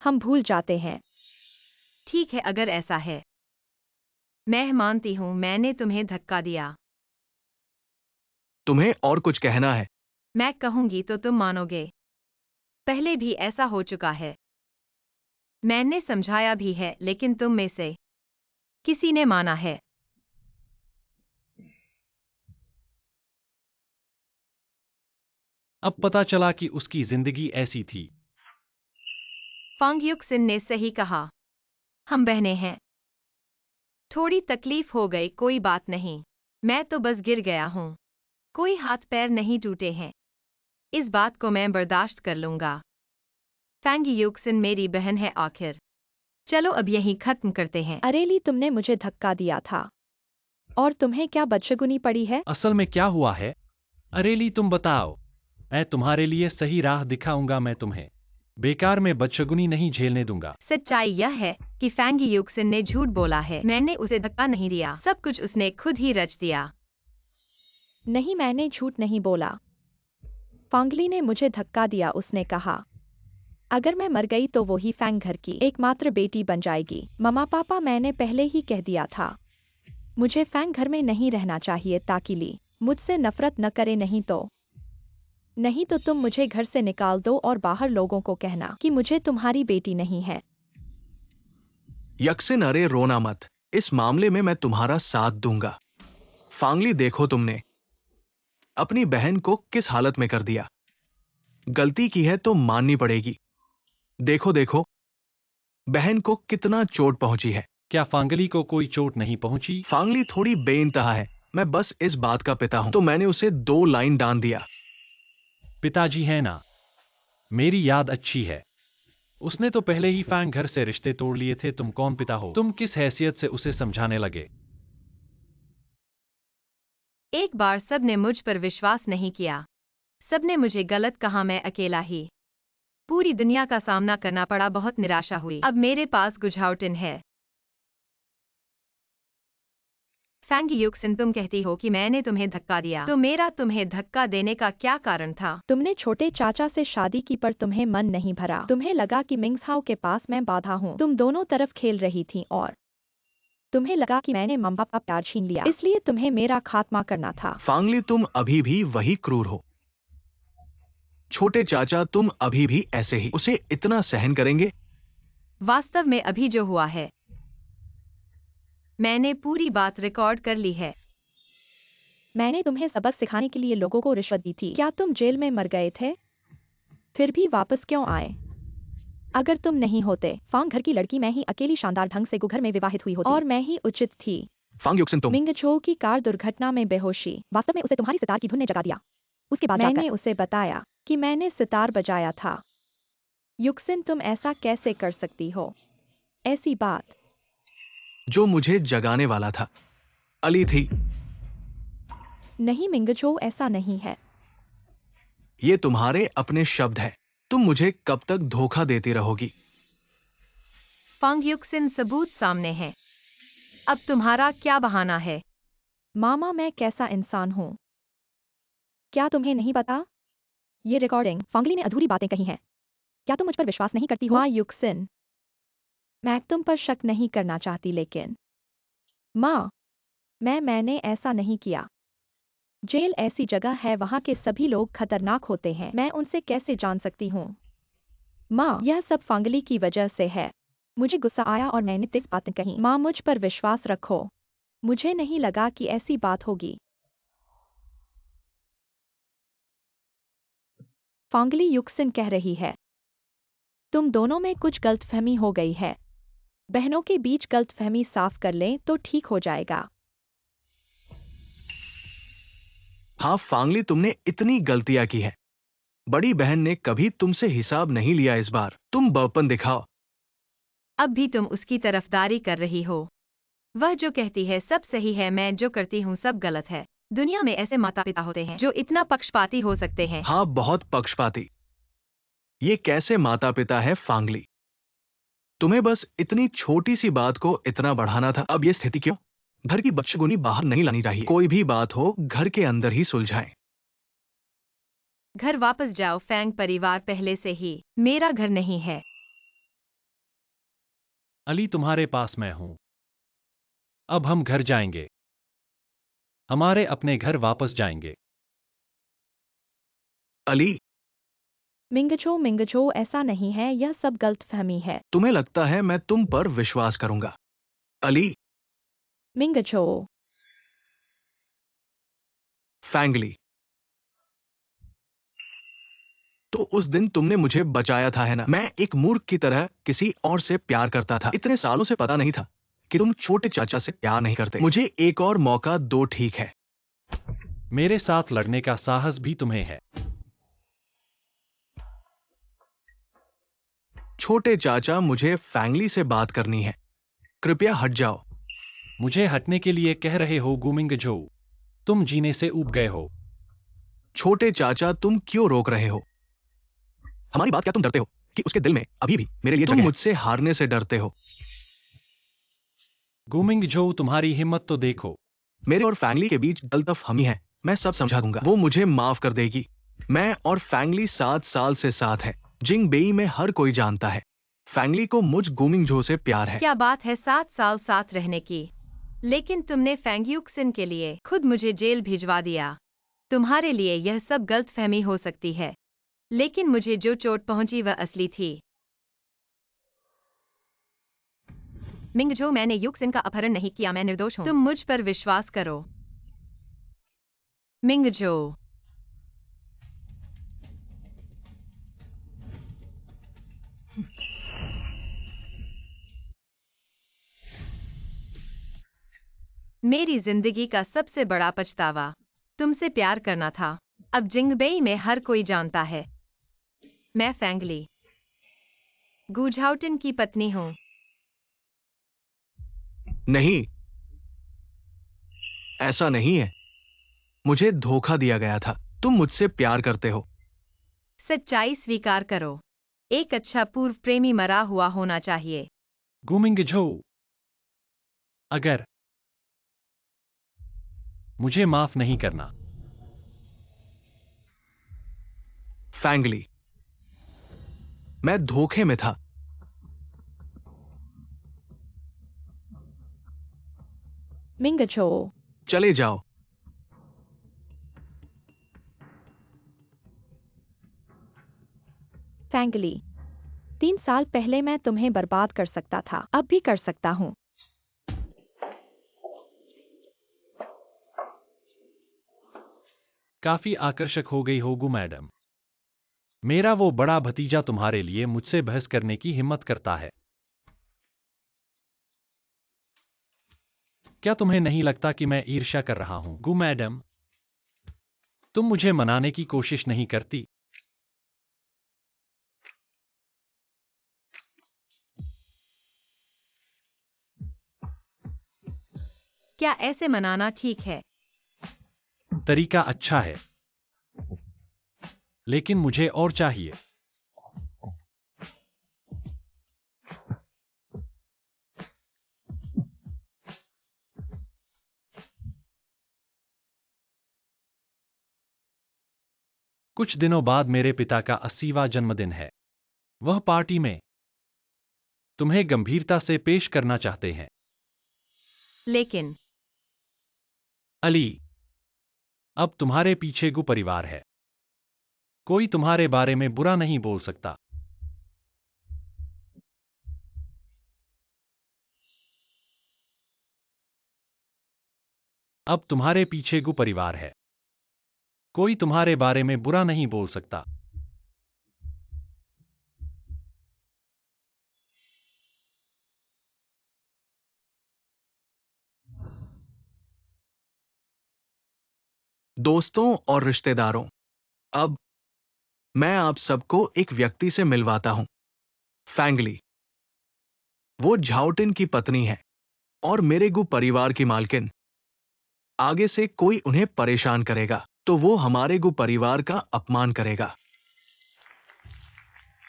हम भूल जाते हैं। ठीक है, अगर ऐसा है, मैं मानती हूँ मैंने तुम्हें धक्का दिया। तुम्हें और कुछ कहना है? मैं कहूंगी तो तुम मानोगे। पहले भी ऐसा हो चुका है। मैंने समझाया भी है, लेकिन तुम में से किसी ने माना है। अब पता चला कि उसकी जिंदगी ऐसी थी। फांग युक्सिन ने सही कहा, हम बहनें हैं। थोड़ी तकलीफ हो गई, कोई बात नहीं। मैं तो बस गिर गया हूँ, कोई हाथ पैर नहीं टूटे हैं। इस बात को मैं बर्दाश्त कर लूंगा। फैंग युक्सिन मेरी बहन है आखिर। चलो अब यहीं खत्म करते हैं। अरेली, तुमने मुझे धक्का दिया था, और तुम्हें क्या बदशगुनी पड़ी है? असल में क्या हुआ है? अरेली, तुम बताओ, मैं तुम्हारे लिए सही राह दिखाऊंगा। मैं तुम्हें बेकार में बदशगुनी नहीं झेलने दूंगा। सच्चाई यह है कि फैंग युक्सिन ने झूठ बोला है। मैंने उसे धक्का नहीं दिया, सब कुछ उसने खुद ही रच दिया। नहीं, मैंने झूठ नहीं बोला। फांगली ने मुझे धक्का दिया। उसने कहा, अगर मैं मर गई तो वो ही फैंग घर की एकमात्र बेटी बन जाएगी। मम्मा पापा, मैंने पहले ही कह दिया था, मुझे फैंग घर में नहीं रहना चाहिए, ताकि ली मुझसे नफरत न करे। नहीं तो तुम मुझे घर से निकाल दो और बाहर लोगों को कहना कि मुझे तुम्हारी बेटी नहीं है। यक्सिन, अरे रोना मत, इस मामले में मैं तुम्हारा साथ दूंगा। फांगली, देखो तुमने अपनी बहन को किस हालत में कर दिया। गलती की है तो माननी पड़ेगी। देखो देखो, बहन को कितना चोट पहुंची है। क्या फांगली को कोई चोट नहीं पहुंची? फांगली थोड़ी बेइंतहा है। मैं बस इस बात का पिता हूं, तो मैंने उसे 2 लाइन डाल दिया। पिताजी है ना? मेरी याद अच्छी है। उसने तो पहले ही फैंग घर से रिश्ते तोड़ लिए थे। तुम कौन पिता हो? तुम किस हैसियत से उसे समझाने लगे? एक बार सबने मुझ पर विश्वास नहीं किया। सबने मुझे गलत कहा, मैं अकेला ही पूरी दुनिया का सामना करना पड़ा। बहुत निराशा हुई। अब मेरे पास गुझाउटिन है। फैंग युक्सिन, तुम कहती हो कि मैंने तुम्हें धक्का दिया, तो मेरा तुम्हें धक्का देने का क्या कारण था? तुमने छोटे चाचा से शादी की, पर तुम्हें मन नहीं भरा। तुम्हें लगा कि मिंग्सहाओ के पास मैं बाधा हूँ। तुम दोनों तरफ खेल रही थी और तुम्हें लगा कि मैंने माँ बाप का प्यार छीन लिया, इसलिए तुम्हें मेरा खात्मा करना था। फांगली, तुम अभी भी वही क्रूर हो। छोटे चाचा तुम अभी भी ऐसे ही उसे इतना सहन करेंगे? वास्तव में अभी जो हुआ है, मैंने पूरी बात रिकॉर्ड कर ली है। मैंने तुम्हें सबक सिखाने के लिए लोगों को रिश्वत दी थी। क्या तुम जेल में मर गए थे? फिर भी वापस क्यों आए? अगर तुम नहीं होते, फांग घर की लड़की मैं ही अकेली शानदार ढंग से गुघर में विवाहित हुई होती और मैं ही उचित थी। फांग युक्सिन, तुम मिंग छो की कार दुर्घटना में बेहोशी, वास्तव में उसे तुम्हारी सितार की धुन ने जगा दिया। उसके बाद मैंने उसे बताया कि मैंने सितार बजाया था। युक्सिन, तुम ऐसा कैसे कर सकती हो? ऐसी बात। जो मुझे जगाने वाला था अली थी। नहीं मिंगछो, ऐसा नहीं है। ये तुम्हारे अपने शब्द हैं। तुम मुझे कब तक धोखा देती रहोगी? फांग युक्सिन, सबूत सामने है। अब तुम्हारा क्या बहाना है? मामा, मैं कैसा इंसान हूँ? क्या तुम्हें नहीं पता? ये रिकॉर्डिंग, फांगली ने अधूरी बातें कही हैं। क्या तुम मुझ पर विश्वास नहीं करती हो? माँ युक्सिन, मैं तुम पर शक नहीं करना चाहती, लेकिन माँ, मैंने ऐसा नहीं किया। जेल ऐसी जगह है, वहाँ के सभी लोग खतरनाक होते हैं। मैं उनसे कैसे जान सकती हूँ? माँ, यह सब फांगली की वजह से है। मुझे गुस्सा आया और मैंने तेज बातें कही। माँ, मुझ पर विश्वास रखो। मुझे नहीं लगा कि ऐसी बात होगी। फांगली युक्सिन कह रही है, तुम दोनों में कुछ गलतफहमी हो गई है। बहनों के बीच गलतफहमी साफ कर लें तो ठीक हो जाएगा। हाँ फांगली, तुमने इतनी गलतियां की हैं। बड़ी बहन ने कभी तुमसे हिसाब नहीं लिया। इस बार तुम बड़पन दिखाओ। अब भी तुम उसकी तरफदारी कर रही हो। वह जो कहती है सब सही है, मैं जो करती हूँ सब गलत है। दुनिया में ऐसे माता पिता होते हैं जो इतना पक्षपाती हो सकते हैं। हाँ, बहुत पक्षपाती। ये कैसे माता पिता है फांगली? तुम्हें बस इतनी छोटी सी बात को इतना बढ़ाना था। अब ये स्थिति क्यों? घर की बदशगुनी बाहर नहीं लानी चाहिए। कोई भी बात हो घर के अंदर ही सुलझाएं। घर वापस जाओ। फैंग परिवार पहले से ही मेरा घर नहीं है। अली, तुम्हारे पास मैं हूं। अब हम घर जाएंगे। हमारे अपने घर वापस जाएंगे। अली, मिंगछो, ऐसा नहीं है, यह सब गलतफहमी है। तुम्हें लगता है मैं तुम पर विश्वास करूंगा? अली, मिंगछो, फैंगली, तो उस दिन तुमने मुझे बचाया था, है ना? मैं एक मूर्ख की तरह किसी और से प्यार करता था। इतने सालों से पता नहीं था कि तुम छोटे चाचा से प्यार नहीं करते। मुझे एक और मौका दो, ठीक है? मेरे साथ लड़ने का साहस भी तुम्हें है। छोटे चाचा, मुझे फैंगली से बात करनी है। कृपया हट जाओ। मुझे हटने के लिए कह रहे हो गुमिंगझो? तुम जीने से ऊब गए हो। छोटे चाचा, तुम क्यों रोक रहे हो हमारी बात? क्या तुम डरते हो कि उसके दिल में अभी भी मेरे लिए जगह है? तुम मुझसे हारने से डरते हो। गुमिंगझो, तुम्हारी हिम्मत तो देखो। मेरे और फैंगली के बीच गलतफहमी है। मैं सब समझा दूंगा। वो मुझे माफ कर देगी। मैं और फैंगली 7 साल से साथ है। जिंग बेई में हर कोई जानता है फैंगली को मुझ गुमिंगझो से प्यार है। क्या बात है 7 साल साथ रहने की। लेकिन तुमने फैंग युक्सिन के लिए खुद मुझे जेल भिजवा दिया। तुम्हारे लिए यह सब गलतफहमी हो सकती है, लेकिन मुझे जो चोट पहुंची वह असली थी। मिंगझो, मैंने युक्सिन का अपहरण नहीं किया। मैं निर्दोष हूँ। तुम मुझ पर विश्वास करो। मिंगझो, मेरी जिंदगी का सबसे बड़ा पछतावा तुमसे प्यार करना था। अब जिंगबेई में हर कोई जानता है मैं फैंगली गुझाउटिन की पत्नी हूँ। नहीं, ऐसा नहीं है। मुझे धोखा दिया गया था। तुम मुझसे प्यार करते हो। सच्चाई स्वीकार करो। एक अच्छा पूर्व प्रेमी मरा हुआ होना चाहिए। गुमिंगझो, अगर मुझे माफ नहीं करना। फैंगली, मैं धोखे में था। मिंगछो। चले जाओ। फैंगली, 3 साल पहले मैं तुम्हें बर्बाद कर सकता था, अब भी कर सकता हूँ। काफी आकर्षक हो गई होगू मैडम। मेरा वो बड़ा भतीजा तुम्हारे लिए मुझसे बहस करने की हिम्मत करता है। क्या तुम्हें नहीं लगता कि मैं ईर्ष्या कर रहा हूं? गु मैडम, तुम मुझे मनाने की कोशिश नहीं करती। क्या ऐसे मनाना ठीक है? तरीका अच्छा है, लेकिन मुझे और चाहिए। कुछ दिनों बाद मेरे पिता का 80वां जन्मदिन है। वह पार्टी में तुम्हें गंभीरता से पेश करना चाहते हैं। लेकिन अली, अब तुम्हारे पीछे गु परिवार है। कोई तुम्हारे बारे में बुरा नहीं बोल सकता। अब तुम्हारे पीछे गु परिवार है। कोई तुम्हारे बारे में बुरा नहीं बोल सकता। दोस्तों और रिश्तेदारों, अब मैं आप सबको एक व्यक्ति से मिलवाता हूं। फैंगली, वो झाओटिन की पत्नी है और मेरे गु परिवार की मालकिन। आगे से कोई उन्हें परेशान करेगा तो वो हमारे गु परिवार का अपमान करेगा।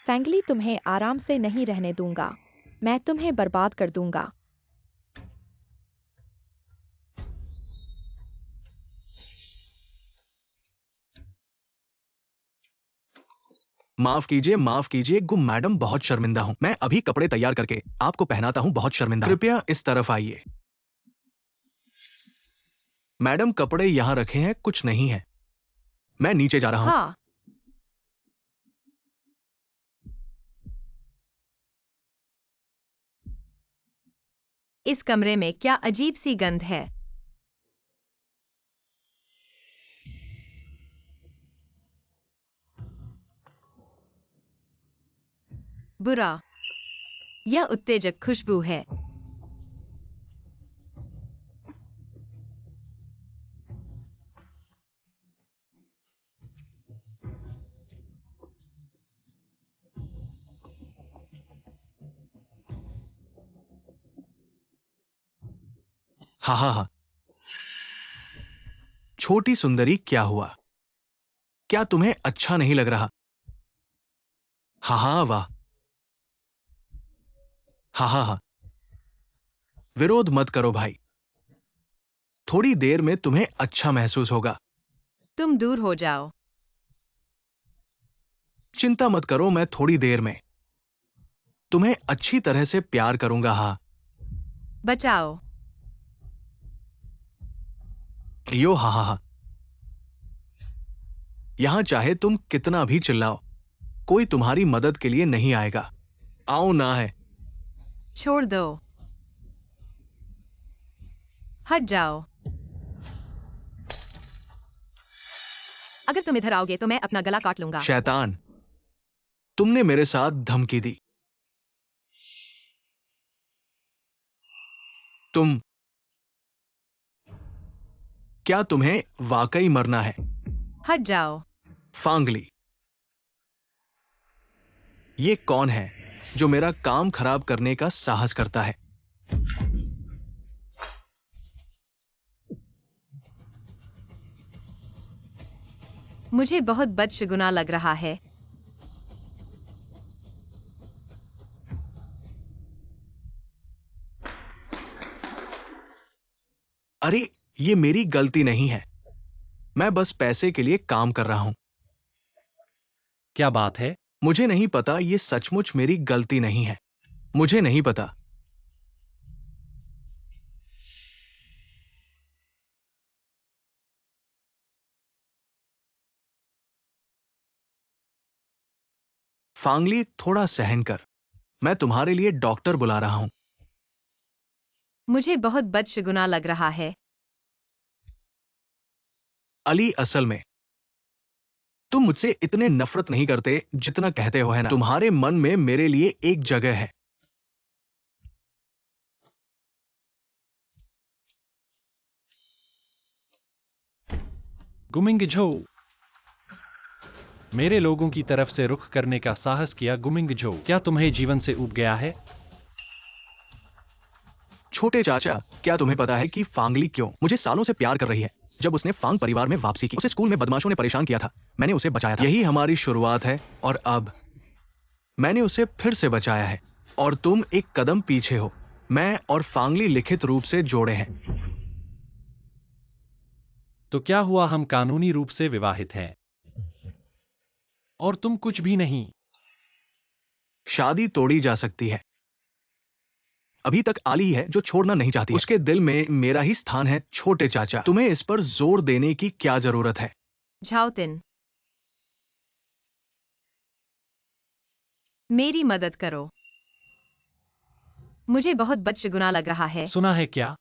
फैंगली, तुम्हें आराम से नहीं रहने दूंगा। मैं तुम्हें बर्बाद कर दूंगा। माफ कीजिए गु मैडम, बहुत शर्मिंदा हूं। मैं अभी कपड़े तैयार करके आपको पहनाता हूं, बहुत शर्मिंदा हूं। कृपया इस तरफ आइए। मैडम, कपड़े यहां रखे हैं, कुछ नहीं है। मैं नीचे जा रहा हूं। हाँ, इस कमरे में क्या अजीब सी गंध है। बुरा, यह उत्तेजक खुशबू है। हा हा हा। छोटी सुंदरी, क्या हुआ? क्या तुम्हें अच्छा नहीं लग रहा? हा हा, वाह। हा हा हा। विरोध मत करो भाई, थोड़ी देर में तुम्हें अच्छा महसूस होगा। तुम दूर हो जाओ। चिंता मत करो, मैं थोड़ी देर में तुम्हें अच्छी तरह से प्यार करूंगा। हा। बचाओ। यो हा हा हा। यहां चाहे तुम कितना भी चिल्लाओ, कोई तुम्हारी मदद के लिए नहीं आएगा। आओ ना है। छोड़ दो। हट जाओ। अगर तुम इधर आओगे तो मैं अपना गला काट लूंगा। शैतान, तुमने मेरे साथ धमकी दी। तुम, क्या तुम्हें वाकई मरना है? हट जाओ। फांगली, ये कौन है जो मेरा काम खराब करने का साहस करता है? मुझे बहुत बदशगुना लग रहा है। अरे, ये मेरी गलती नहीं है। मैं बस पैसे के लिए काम कर रहा हूं। क्या बात है? मुझे नहीं पता, ये सचमुच मेरी गलती नहीं है। मुझे नहीं पता। फांगली, थोड़ा सहन कर। मैं तुम्हारे लिए डॉक्टर बुला रहा हूं। मुझे बहुत बदशगुना लग रहा है। अली, असल में तुम मुझसे इतने नफरत नहीं करते जितना कहते हो, है ना? तुम्हारे मन में मेरे लिए एक जगह है। गुमिंग झो, मेरे लोगों की तरफ से रुख करने का साहस किया। गुमिंग झो, क्या तुम्हें जीवन से ऊब गया है? छोटे चाचा, क्या तुम्हें पता है कि फांगली क्यों मुझे सालों से प्यार कर रही है? जब उसने फांग परिवार में वापसी की, उसे स्कूल में बदमाशों ने परेशान किया था। मैंने उसे बचाया था। यही हमारी शुरुआत है और अब मैंने उसे फिर से बचाया है। और तुम एक कदम पीछे हो। मैं और फांगली लिखित रूप से जोड़े हैं। तो क्या हुआ, हम कानूनी रूप से विवाहित हैं और तुम कुछ भी नहीं। शादी तोड़ी जा सकती है। अभी तक आली है जो छोड़ना नहीं चाहती है। उसके दिल में मेरा ही स्थान है। छोटे चाचा, तुम्हें इस पर जोर देने की क्या जरूरत है? झाओतिन, मेरी मदद करो। मुझे बहुत बदशगुना लग रहा है। सुना है क्या?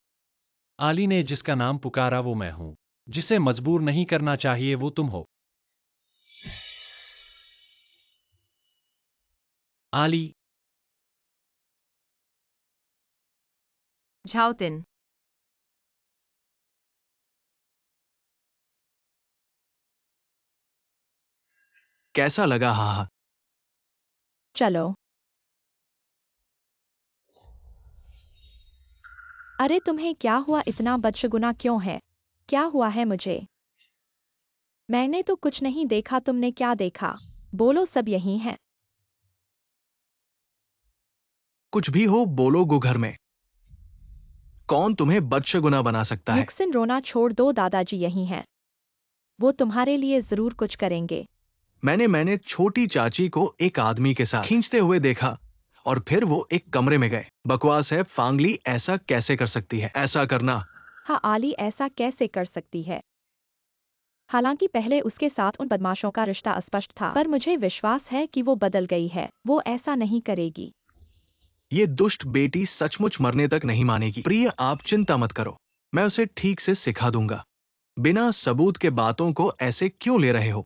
आली ने जिसका नाम पुकारा वो मैं हूं। जिसे मजबूर नहीं करना चाहिए वो तुम हो। आली, झाओतिन, कैसा लगा? हाँ हाँ। चलो। अरे तुम्हें क्या हुआ, इतना बदशगुना क्यों है? क्या हुआ है मुझे? मैंने तो कुछ नहीं देखा, तुमने क्या देखा? बोलो, सब यही है। कुछ भी हो, बोलो। गो घर में कौन तुम्हें बदशगुना बना सकता है? युक्सिन, रोना छोड़ दो, दादाजी यही हैं। वो तुम्हारे लिए जरूर कुछ करेंगे। मैंने छोटी चाची को एक आदमी के साथ खींचते हुए देखा और फिर वो एक कमरे में गए। बकवास है। फांगली ऐसा कैसे कर सकती है? ऐसा करना। हाँ, आली ऐसा कैसे कर सकती है? हालांकि पहले उसके साथ उन बदमाशों का रिश्ता अस्पष्ट था, पर मुझे विश्वास है कि वो बदल गई है। वो ऐसा नहीं करेगी। ये दुष्ट बेटी सचमुच मरने तक नहीं मानेगी। प्रिय, आप चिंता मत करो। मैं उसे ठीक से सिखा दूंगा। बिना सबूत के बातों को ऐसे क्यों ले रहे हो?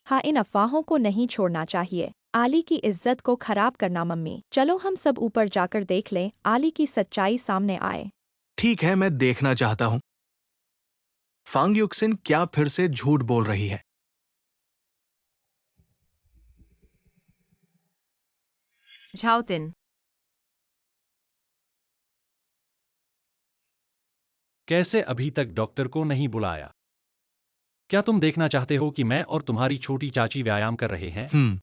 हाँ, इन अफवाहों को नहीं छोड़ना चाहिए। आली की इज्जत को खराब करना। मम्मी, चलो हम सब ऊपर जाकर देख लें, आली की सच्चाई सामने आए। ठीक है, मैं देखना चाहता हूं। फांग युक्सिन क्या फिर से झूठ बोल रही है? झाओतिन, कैसे अभी तक डॉक्टर को नहीं बुलाया? क्या तुम देखना चाहते हो कि मैं और तुम्हारी छोटी चाची व्यायाम कर रहे हैं?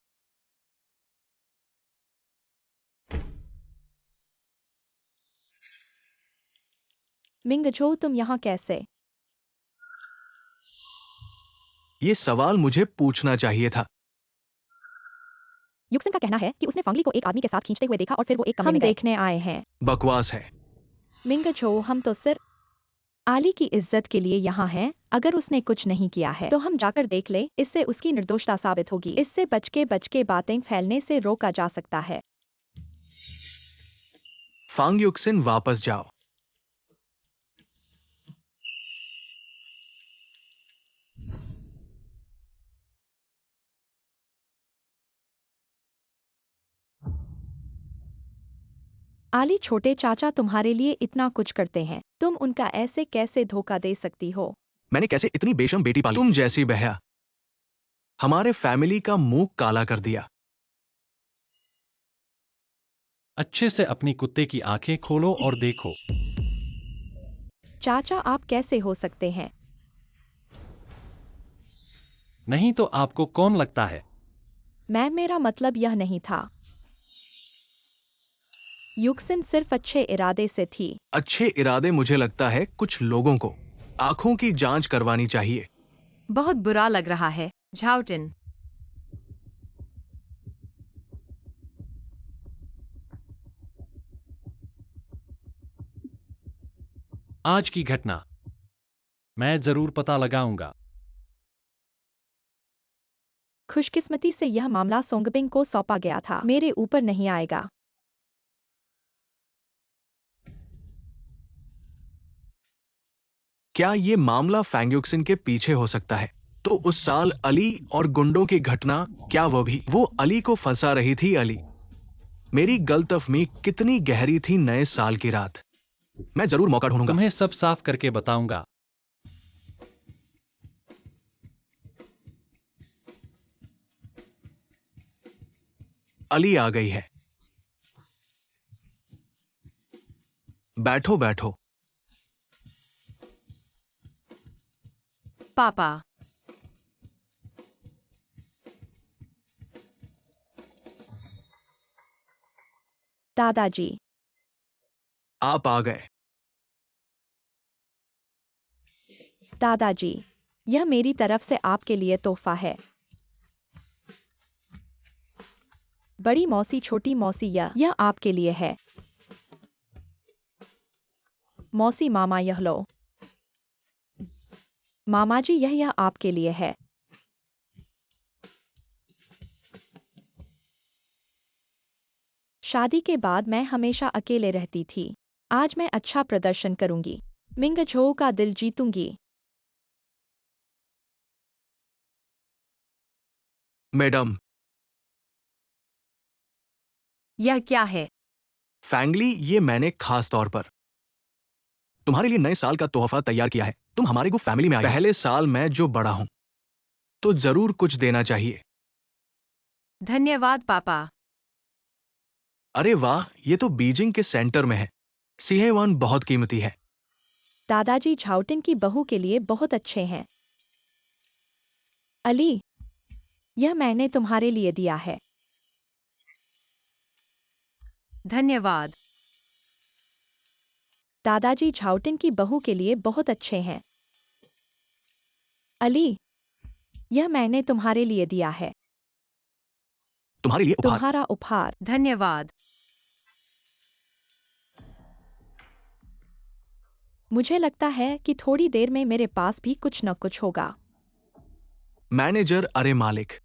मिंगझो, तुम यहाँ कैसे? ये सवाल मुझे पूछना चाहिए था। युक्सिन का कहना है कि उसने फांगली को एक आदमी के साथ खींचते हुए देखा और फिर वो एक कमरे में गए। हम देखने आए हैं। बकवास है। मिंगझो, हम तो सिर्फ आली की इज्जत के लिए यहाँ हैं। अगर उसने कुछ नहीं किया है तो हम जाकर देख ले। इससे उसकी निर्दोषता साबित होगी। इससे बच के बातें फैलने से रोका जा सकता है। फांग युक्सिन, वापस जाओ। आली, छोटे चाचा तुम्हारे लिए इतना कुछ करते हैं, तुम उनका ऐसे कैसे धोखा दे सकती हो? मैंने कैसे इतनी बेशर्म बेटी पाली? तुम जैसी बहया हमारे फैमिली का मुंह काला कर दिया। अच्छे से अपनी कुत्ते की आंखें खोलो और देखो। चाचा, आप कैसे हो सकते हैं? नहीं तो आपको कौन लगता है? मेरा मतलब यह नहीं था। युक्सिन सिर्फ अच्छे इरादे से थी। अच्छे इरादे, मुझे लगता है कुछ लोगों को आंखों की जांच करवानी चाहिए। बहुत बुरा लग रहा है। झाओटिन, आज की घटना मैं जरूर पता लगाऊंगा। खुशकिस्मती से यह मामला सोंगबिंग को सौंपा गया था, मेरे ऊपर नहीं आएगा। क्या ये मामला फैंग्युक्सिन के पीछे हो सकता है? तो उस साल अली और गुंडों की घटना, क्या वो अली को फंसा रही थी? अली, मेरी गलतफहमी कितनी गहरी थी नए साल की रात। मैं जरूर मौका ढूंढूंगा। तुम्हें सब साफ करके बताऊंगा। अली आ गई है। बैठो बैठो। पापा, दादाजी, आप आ गए। दादाजी, यह मेरी तरफ से आपके लिए तोहफा है। बड़ी मौसी, छोटी मौसी, यह आपके लिए है। मौसी, मामा, यह लो। मामा जी, यह आपके लिए है। शादी के बाद मैं हमेशा अकेले रहती थी। आज मैं अच्छा प्रदर्शन करूंगी। मिंग झो का दिल जीतूंगी। मैडम, यह क्या है? फैंगली, ये मैंने खास तौर पर तुम्हारे लिए नए साल का तोहफा तैयार किया है। तुम हमारे को फैमिली में आई हो। पहले साल मैं जो बड़ा हूं, तो जरूर कुछ देना चाहिए। धन्यवाद पापा। अरे वाह, ये तो बीजिंग के सेंटर में है। सिहेवान बहुत कीमती है। दादाजी झाउटिन की बहू के लिए बहुत अच्छे हैं। अली, यह मैंने तुम्हारे लिए दिया है। धन्यवाद। दादाजी झाउटिन की बहू के लिए बहुत अच्छे हैं। अली, यह मैंने तुम्हारे लिए दिया है। तुम्हारे लिए उपहार। तुम्हारा उपहार। धन्यवाद। मुझे लगता है कि थोड़ी देर में मेरे पास भी कुछ न कुछ होगा। मैनेजर, अरे मालिक।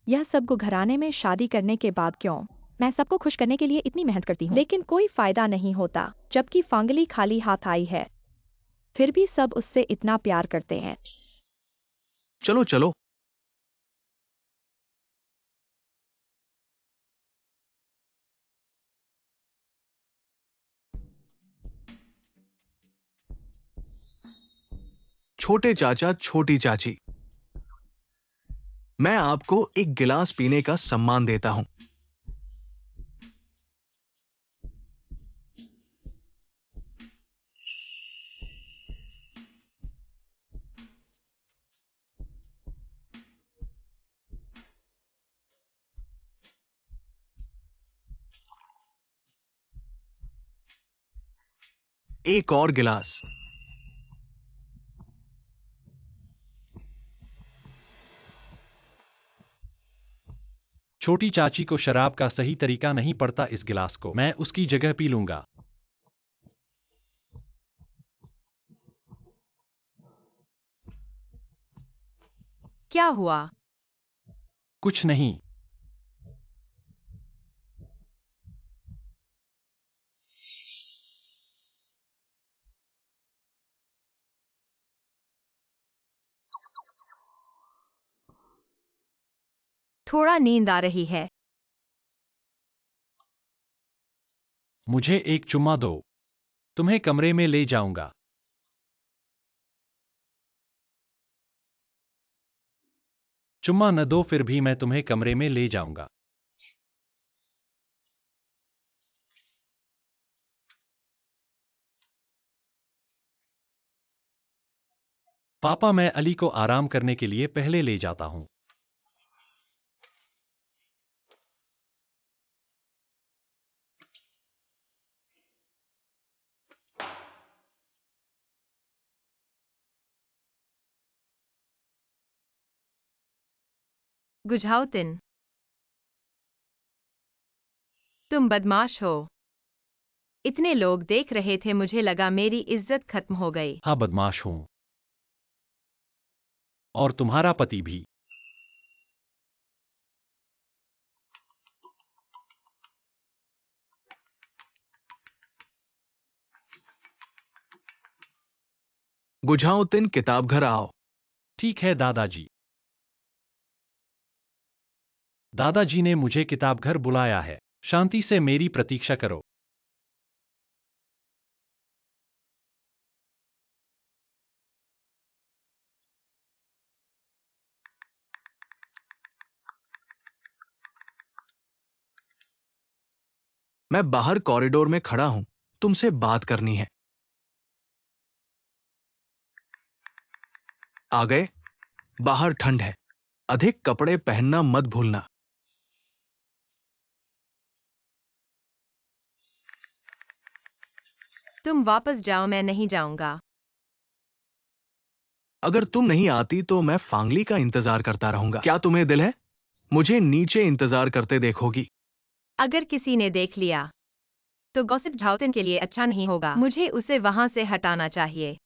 यह सबको घराने में शादी करने के बाद क्यों? मैं सबको खुश करने के लिए इतनी मेहनत करती हूँ, लेकिन कोई फायदा नहीं होता। जबकि फांगली खाली हाथ आई है, फिर भी सब उससे इतना प्यार करते हैं। चलो चलो। छोटे चाचा, छोटी चाची, मैं आपको एक गिलास पीने का सम्मान देता हूं। एक और गिलास। छोटी चाची को शराब का सही तरीका नहीं पड़ता। इस गिलास को मैं उसकी जगह पी लूंगा। क्या हुआ? कुछ नहीं। थोड़ा नींद आ रही है। मुझे एक चुम्मा दो। तुम्हें कमरे में ले जाऊंगा। चुम्मा न दो, फिर भी मैं तुम्हें कमरे में ले जाऊंगा। पापा, मैं अली को आराम करने के लिए पहले ले जाता हूं। गुझाउतिन, तुम बदमाश हो। इतने लोग देख रहे थे, मुझे लगा मेरी इज्जत खत्म हो गई। हाँ, बदमाश हूँ। और तुम्हारा पति भी। गुझाउद्दीन किताब घर आओ। ठीक है दादाजी। दादाजी ने मुझे किताब घर बुलाया है। शांति से मेरी प्रतीक्षा करो। मैं बाहर कॉरिडोर में खड़ा हूं, तुमसे बात करनी है। आ गए? बाहर ठंड है, अधिक कपड़े पहनना मत भूलना। तुम वापस जाओ, मैं नहीं जाऊंगा। अगर तुम नहीं आती तो मैं फांगली का इंतजार करता रहूंगा। क्या तुम्हें दिल है? मुझे नीचे इंतजार करते देखोगी। अगर किसी ने देख लिया तो गॉसिप झाउतिन के लिए अच्छा नहीं होगा। मुझे उसे वहां से हटाना चाहिए।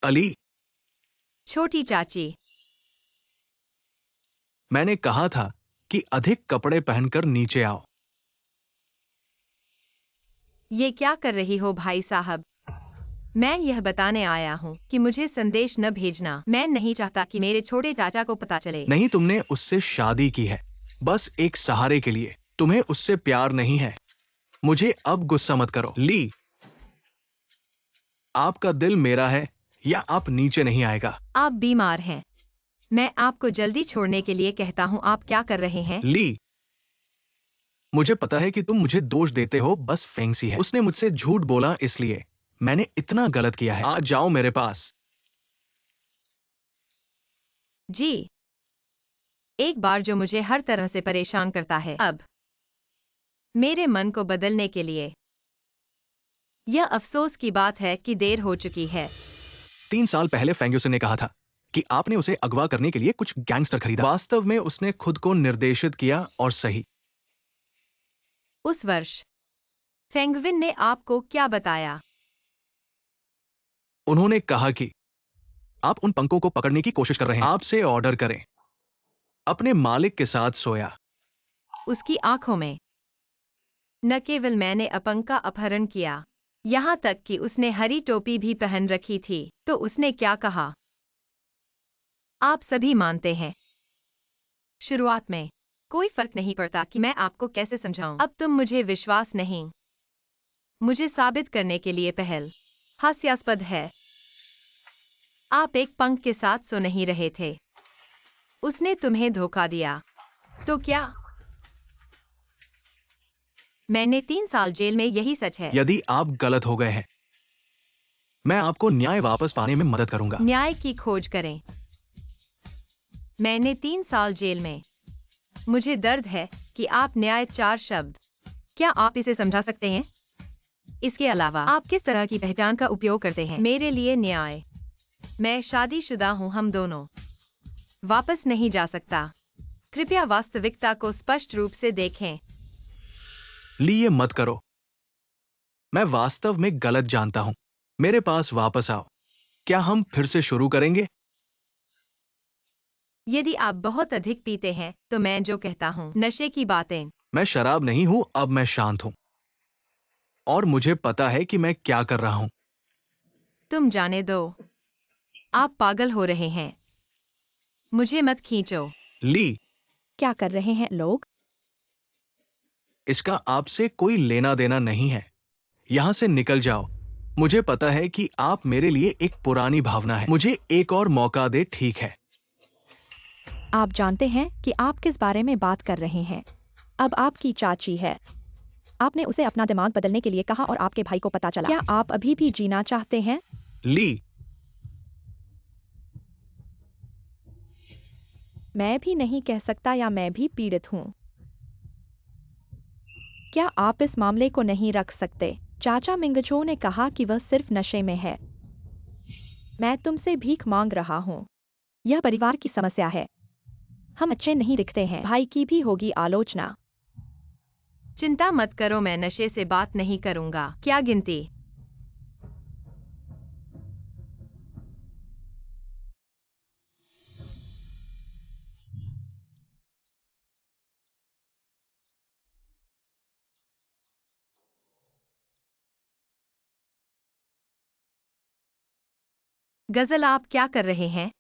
अली, छोटी चाची, मैंने कहा था कि अधिक कपड़े पहनकर नीचे आओ। ये क्या कर रही हो भाई साहब? मैं यह बताने आया हूँ कि मुझे संदेश न भेजना। मैं नहीं चाहता कि मेरे छोटे चाचा को पता चले। नहीं, तुमने उससे शादी की है, बस एक सहारे के लिए। तुम्हें उससे प्यार नहीं है। मुझे अब गुस्सा मत करो। ली, आपका दिल मेरा है या आप नीचे नहीं आएगा। आप बीमार हैं। मैं आपको जल्दी छोड़ने के लिए कहता हूँ। आप क्या कर रहे हैं? ली, मुझे पता है कि तुम मुझे दोष देते हो, बस फेंगसी है। उसने मुझसे झूठ बोला, इसलिए मैंने इतना गलत किया है। आज जाओ मेरे पास। जी, एक बार जो मुझे हर तरह से परेशान करता है, अब मेरे मन को बदलने के लिए। यह अफसोस की बात है कि देर हो चुकी है। 3 साल पहले फेंग्यूसन ने कहा था कि आपने उसे अगवा करने के लिए कुछ गैंगस्टर खरीदा। वास्तव में उसने खुद को निर्देशित किया और सही। उस वर्ष फेंगविन ने आपको क्या बताया? उन्होंने कहा कि आप उन पंखों को पकड़ने की कोशिश कर रहे हैं, आपसे ऑर्डर करें। अपने मालिक के साथ सोया। उसकी आंखों में न केवल मैंने अपंग का अपहरण किया, यहां तक कि उसने हरी टोपी भी पहन रखी थी। तो उसने क्या कहा? आप सभी मानते हैं। शुरुआत में कोई फर्क नहीं पड़ता कि मैं आपको कैसे समझाऊं। अब तुम मुझे विश्वास नहीं। मुझे साबित करने के लिए पहल हास्यास्पद है। आप एक पंख के साथ सो नहीं रहे थे। उसने तुम्हें धोखा दिया। तो क्या? मैंने 3 साल जेल में, यही सच है। यदि आप गलत हो गए हैं, मैं आपको न्याय वापस पाने में मदद करूंगा। न्याय की खोज करें। मैंने 3 साल जेल में। मुझे दर्द है कि आप न्याय 4 शब्द। क्या आप इसे समझा सकते हैं? इसके अलावा आप किस तरह की पहचान का उपयोग करते हैं? मेरे लिए न्याय। मैं शादीशुदा हूं, हम दोनों वापस नहीं जा सकता। कृपया वास्तविकता को स्पष्ट रूप से देखें। लिए मत करो। मैं वास्तव में गलत जानता हूं। मेरे पास वापस आओ। क्या हम फिर से शुरू करेंगे? यदि आप बहुत अधिक पीते हैं तो मैं जो कहता हूँ नशे की बातें। मैं शराब नहीं हूं, अब मैं शांत हूं और मुझे पता है कि मैं क्या कर रहा हूं। तुम जाने दो। आप पागल हो रहे हैं। मुझे मत खींचो। ली, क्या कर रहे हैं लोग? इसका आपसे कोई लेना देना नहीं है। यहां से निकल जाओ। मुझे पता है कि आप मेरे लिए एक पुरानी भावना है। मुझे एक और मौका दे, ठीक है? आप जानते हैं कि आप किस बारे में बात कर रहे हैं। अब आपकी चाची है। आपने उसे अपना दिमाग बदलने के लिए कहा और आपके भाई को पता चला। क्या आप अभी भी जीना चाहते हैं? ली, मैं भी नहीं कह सकता या मैं भी पीड़ित हूँ। क्या आप इस मामले को नहीं रख सकते? चाचा मिंगचो ने कहा कि वह सिर्फ नशे में है। मैं तुमसे भीख मांग रहा हूँ। यह परिवार की समस्या है। हम अच्छे नहीं दिखते हैं। भाई की भी होगी आलोचना। चिंता मत करो, मैं नशे से बात नहीं करूंगा। क्या गिनती? गजल, आप क्या कर रहे हैं?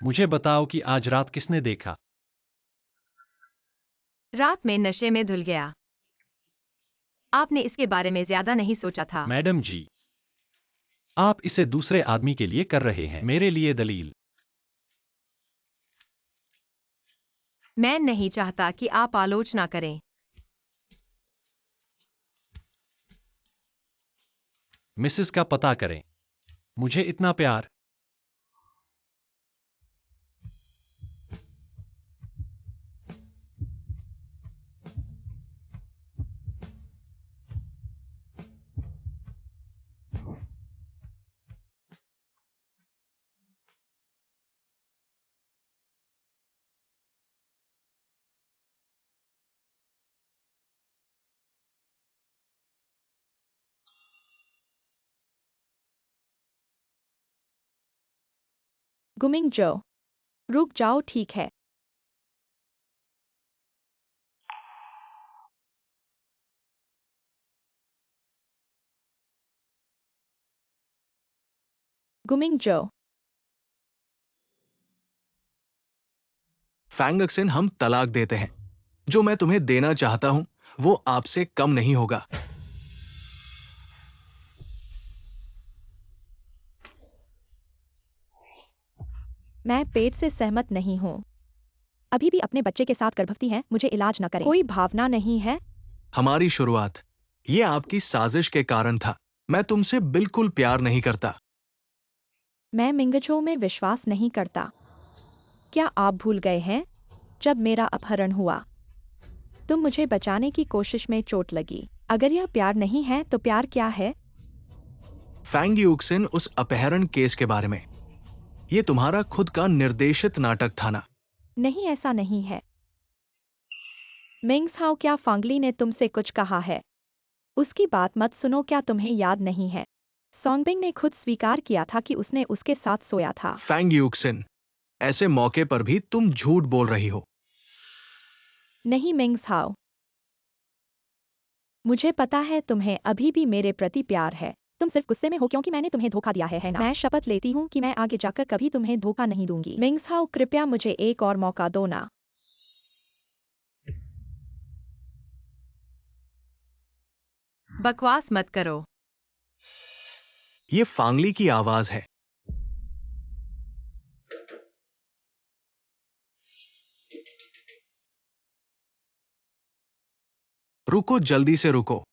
मुझे बताओ कि आज रात किसने देखा। रात में नशे में धुल गया। आपने इसके बारे में ज्यादा नहीं सोचा था। मैडम जी, आप इसे दूसरे आदमी के लिए कर रहे हैं, मेरे लिए दलील। मैं नहीं चाहता कि आप आलोचना करें। मिसेस का पता करें। मुझे इतना प्यार। गुमिंग जो, रुक जाओ, ठीक है। गुमिंग जो, फैंगक्सिन, हम तलाक देते हैं। जो मैं तुम्हें देना चाहता हूं वो आपसे कम नहीं होगा। मैं पेट से सहमत नहीं हूँ। अभी भी अपने बच्चे के साथ गर्भवती हैं, मुझे इलाज न करें। कोई भावना नहीं है। हमारी शुरुआत ये आपकी साजिश के कारण था। मैं तुमसे बिल्कुल प्यार नहीं करता। मैं मिंगजो में विश्वास नहीं करता। क्या आप भूल गए हैं जब मेरा अपहरण हुआ? तुम मुझे बचाने की कोशिश में चोट लगी। अगर यह प्यार नहीं है तो प्यार क्या है? फैंग यूक्सिन, उस अपहरण केस के बारे में। ये तुम्हारा खुद का निर्देशित नाटक था ना? नहीं, ऐसा नहीं है। मिंग्स हाउ, क्या फांगली ने तुमसे कुछ कहा है? उसकी बात मत सुनो, क्या तुम्हें याद नहीं है? सोंगबिंग ने खुद स्वीकार किया था कि उसने उसके साथ सोया था। फैंग यूक्सिन, ऐसे मौके पर भी तुम झूठ बोल रही हो। नहीं मिंग्स हाउ, मुझे पता है तुम्हें अभी भी मेरे प्रति प्यार है। तुम सिर्फ गुस्से में हो क्योंकि मैंने तुम्हें धोखा दिया है ना? मैं शपथ लेती हूँ कि मैं आगे जाकर कभी तुम्हें धोखा नहीं दूंगी। मिंग्स हाउ, कृपया मुझे एक और मौका दो ना। बकवास मत करो। ये फांगली की आवाज है। रुको, जल्दी से रुको।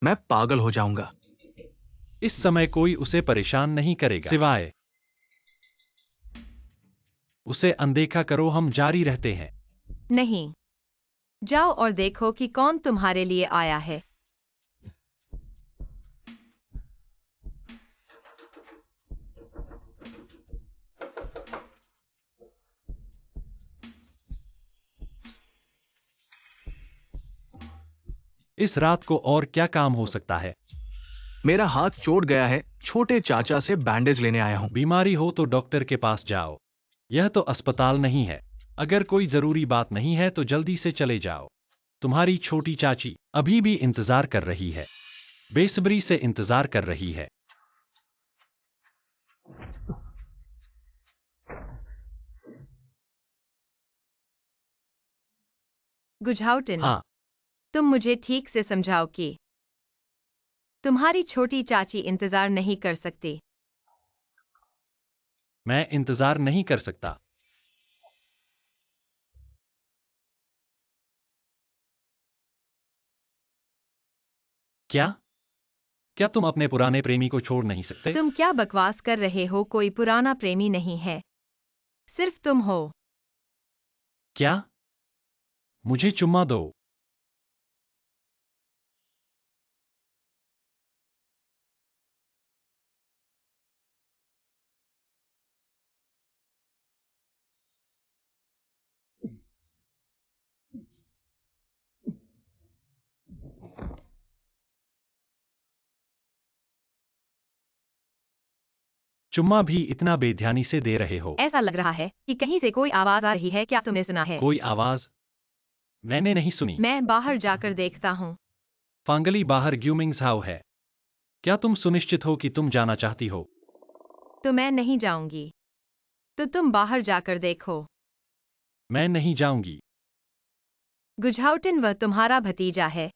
मैं पागल हो जाऊंगा। इस समय कोई उसे परेशान नहीं करेगा सिवाय उसे अनदेखा करो, हम जारी रहते हैं। नहीं, जाओ और देखो कि कौन तुम्हारे लिए आया है। इस रात को और क्या काम हो सकता है? मेरा हाथ चोट गया है, छोटे चाचा से बैंडेज लेने आया हूं। बीमारी हो तो डॉक्टर के पास जाओ। यह तो अस्पताल नहीं है। अगर कोई जरूरी बात नहीं है तो जल्दी से चले जाओ। तुम्हारी छोटी चाची अभी भी इंतजार कर रही है, बेसब्री से इंतजार कर रही है। गुझाउटिन, हाँ, तुम मुझे ठीक से समझाओ कि तुम्हारी छोटी चाची इंतजार नहीं कर सकती। मैं इंतजार नहीं कर सकता। क्या? क्या तुम अपने पुराने प्रेमी को छोड़ नहीं सकते? तुम क्या बकवास कर रहे हो? कोई पुराना प्रेमी नहीं है, सिर्फ तुम हो। क्या? मुझे चुम्मा दो। चुम्मा भी इतना बेध्यानी से दे रहे हो। ऐसा लग रहा है कि कहीं से कोई आवाज आ रही है, क्या तुमने सुना है? कोई आवाज? मैंने नहीं सुनी। मैं बाहर जाकर देखता हूँ। फांगली बाहर ग्यूमिंग्स हाउ है। क्या तुम सुनिश्चित हो कि तुम जाना चाहती हो? तो मैं नहीं जाऊंगी। तो तुम बाहर जाकर देखो। मैं नहीं जाऊंगी। गुझाउटिन वह तुम्हारा भतीजा है।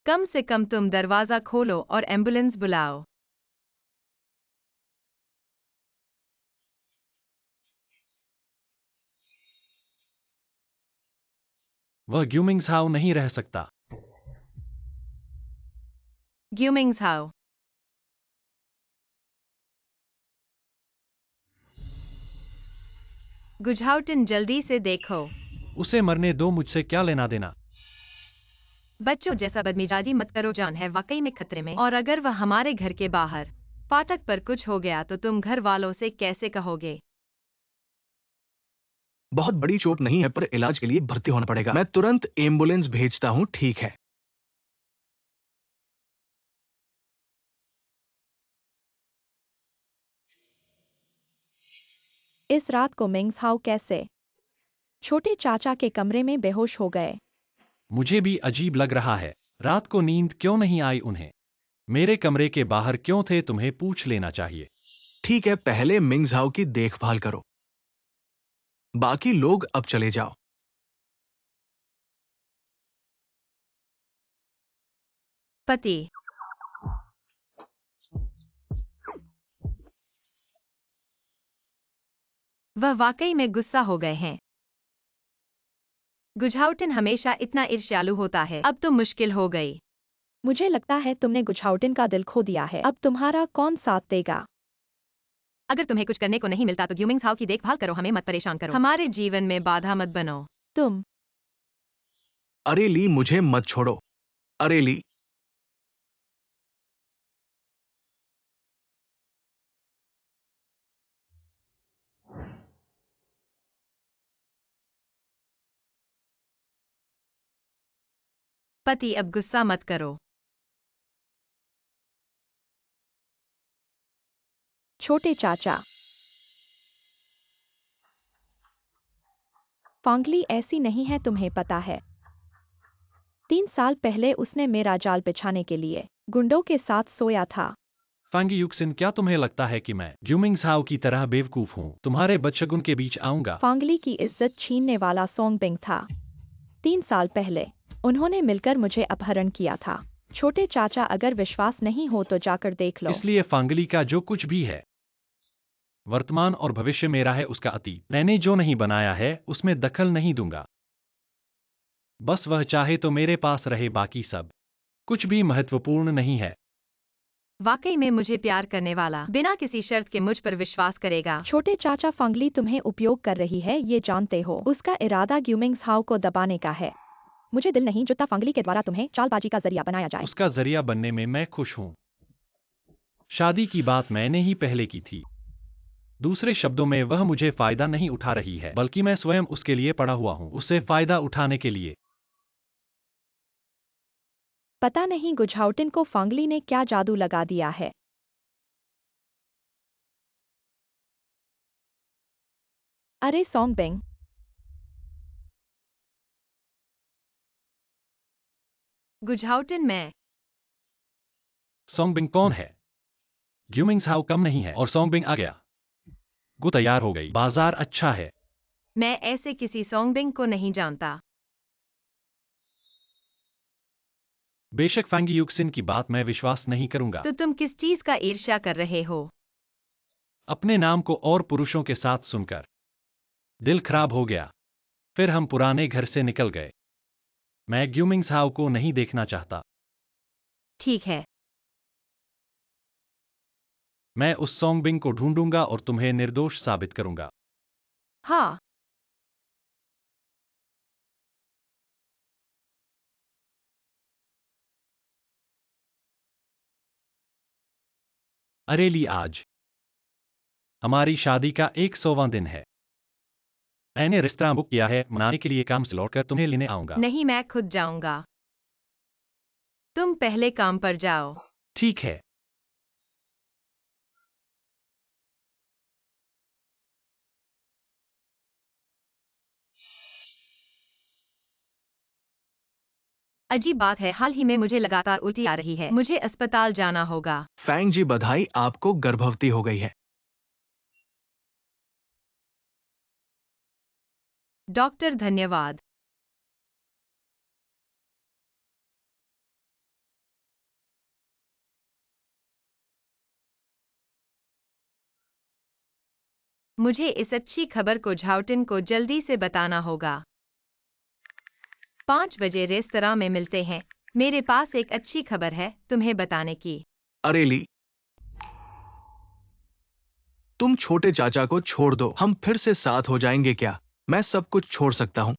कम से कम तुम दरवाजा खोलो और एम्बुलेंस बुलाओ। वह ग्यूमिंग्स हाउ नहीं रह सकता। ग्यूमिंग्स हाउ। गुझाउटिन जल्दी से देखो। उसे मरने दो, मुझसे क्या लेना देना। बच्चों जैसा बदमिजाजी मत करो, जान है वाकई में खतरे में, और अगर वह हमारे घर के बाहर फाटक पर कुछ हो गया तो तुम घर वालों से कैसे कहोगे? बहुत बड़ी चोट नहीं है, पर इलाज के लिए भर्ती होना पड़ेगा। मैं तुरंत एम्बुलेंस भेजता हूँ, ठीक है? इस रात को मिंग्स हाउ कैसे छोटे चाचा के कमरे में बेहोश हो गए। मुझे भी अजीब लग रहा है। रात को नींद क्यों नहीं आई उन्हें? मेरे कमरे के बाहर क्यों थे, तुम्हें पूछ लेना चाहिए। ठीक है, पहले मिंगझाओ की देखभाल करो। बाकी लोग अब चले जाओ। पति। वह वाकई में गुस्सा हो गए हैं। गुझाउटिन हमेशा इतना ईर्ष्यालु होता है, अब तो मुश्किल हो गई। मुझे लगता है तुमने गुझाउटिन का दिल खो दिया है। अब तुम्हारा कौन साथ देगा? अगर तुम्हें कुछ करने को नहीं मिलता तो ग्यूमिंग्स हाउ की देखभाल करो, हमें मत परेशान करो, हमारे जीवन में बाधा मत बनो। तुम अरे ली, मुझे मत छोड़ो। अरे ली। पति, अब गुस्सा मत करो। छोटे चाचा। फांगली ऐसी नहीं है, तुम्हें पता है। 3 साल पहले उसने मेरा जाल बिछाने के लिए गुंडों के साथ सोया था। फांगी युक्सिन, क्या तुम्हें लगता है कि मैं ग्यूमिंग्स हाउ की तरह बेवकूफ हूँ? तुम्हारे बदशगुन के बीच आऊंगा। फांगली की इज्जत छीनने वाला सोंगबिंग था। 3 साल पहले उन्होंने मिलकर मुझे अपहरण किया था। छोटे चाचा, अगर विश्वास नहीं हो तो जाकर देख लो। इसलिए फांगली का जो कुछ भी है, वर्तमान और भविष्य मेरा है, उसका अतीत मैंने जो नहीं बनाया है उसमें दखल नहीं दूंगा। बस वह चाहे तो मेरे पास रहे, बाकी सब कुछ भी महत्वपूर्ण नहीं है। वाकई में मुझे प्यार करने वाला बिना किसी शर्त के मुझ पर विश्वास करेगा। छोटे चाचा, फांगली तुम्हें उपयोग कर रही है, ये जानते हो। उसका इरादा ग्यूमिंग्स हाउ को दबाने का है। मुझे दिल नहीं जुटता फांगली के द्वारा तुम्हें चालबाजी का जरिया बनाया जाए। उसका जरिया बनने में मैं खुश हूं। शादी की बात मैंने ही पहले की थी। दूसरे शब्दों में, वह मुझे फायदा नहीं उठा रही है, बल्कि मैं स्वयं उसके लिए पड़ा हुआ हूं, उससे फायदा उठाने के लिए। पता नहीं गुझाउटिन को फांगली ने क्या जादू लगा दिया है। अरे सोंगबिंग, गुझाउटिन, मैं सोंगबिंग कौन है? ग्यूमिंग्स हाउ कम नहीं है और सोंगबिंग आ गया। गु तैयार हो गई, बाजार अच्छा है। मैं ऐसे किसी सोंगबिंग को नहीं जानता। बेशक फैंगी युक्सिन की बात मैं विश्वास नहीं करूंगा। तो तुम किस चीज का ईर्ष्या कर रहे हो? अपने नाम को और पुरुषों के साथ सुनकर दिल खराब हो गया। फिर हम पुराने घर से निकल गए। मैं ग्यूमिंग्स हाउ को नहीं देखना चाहता। ठीक है। मैं उस सोंगबिंग को ढूंढूंगा और तुम्हें निर्दोष साबित करूंगा। हाँ। अरेली, आज हमारी शादी का 100वां दिन है। मैंने रेस्तरां बुक किया है, मनाने के लिए काम से लौटकर तुम्हें लेने आऊंगा। नहीं, मैं खुद जाऊंगा। तुम पहले काम पर जाओ। ठीक है। अजीब बात है, हाल ही में मुझे लगातार उल्टी आ रही है। मुझे अस्पताल जाना होगा। फैंग जी बधाई, आपको गर्भवती हो गई है। डॉक्टर धन्यवाद। मुझे इस अच्छी खबर को झाओटिन को जल्दी से बताना होगा। 5 बजे रेस्तरां में मिलते हैं। मेरे पास एक अच्छी खबर है तुम्हें बताने की। अरे ली, तुम छोटे चाचा को छोड़ दो, हम फिर से साथ हो जाएंगे क्या? मैं सब कुछ छोड़ सकता हूँ।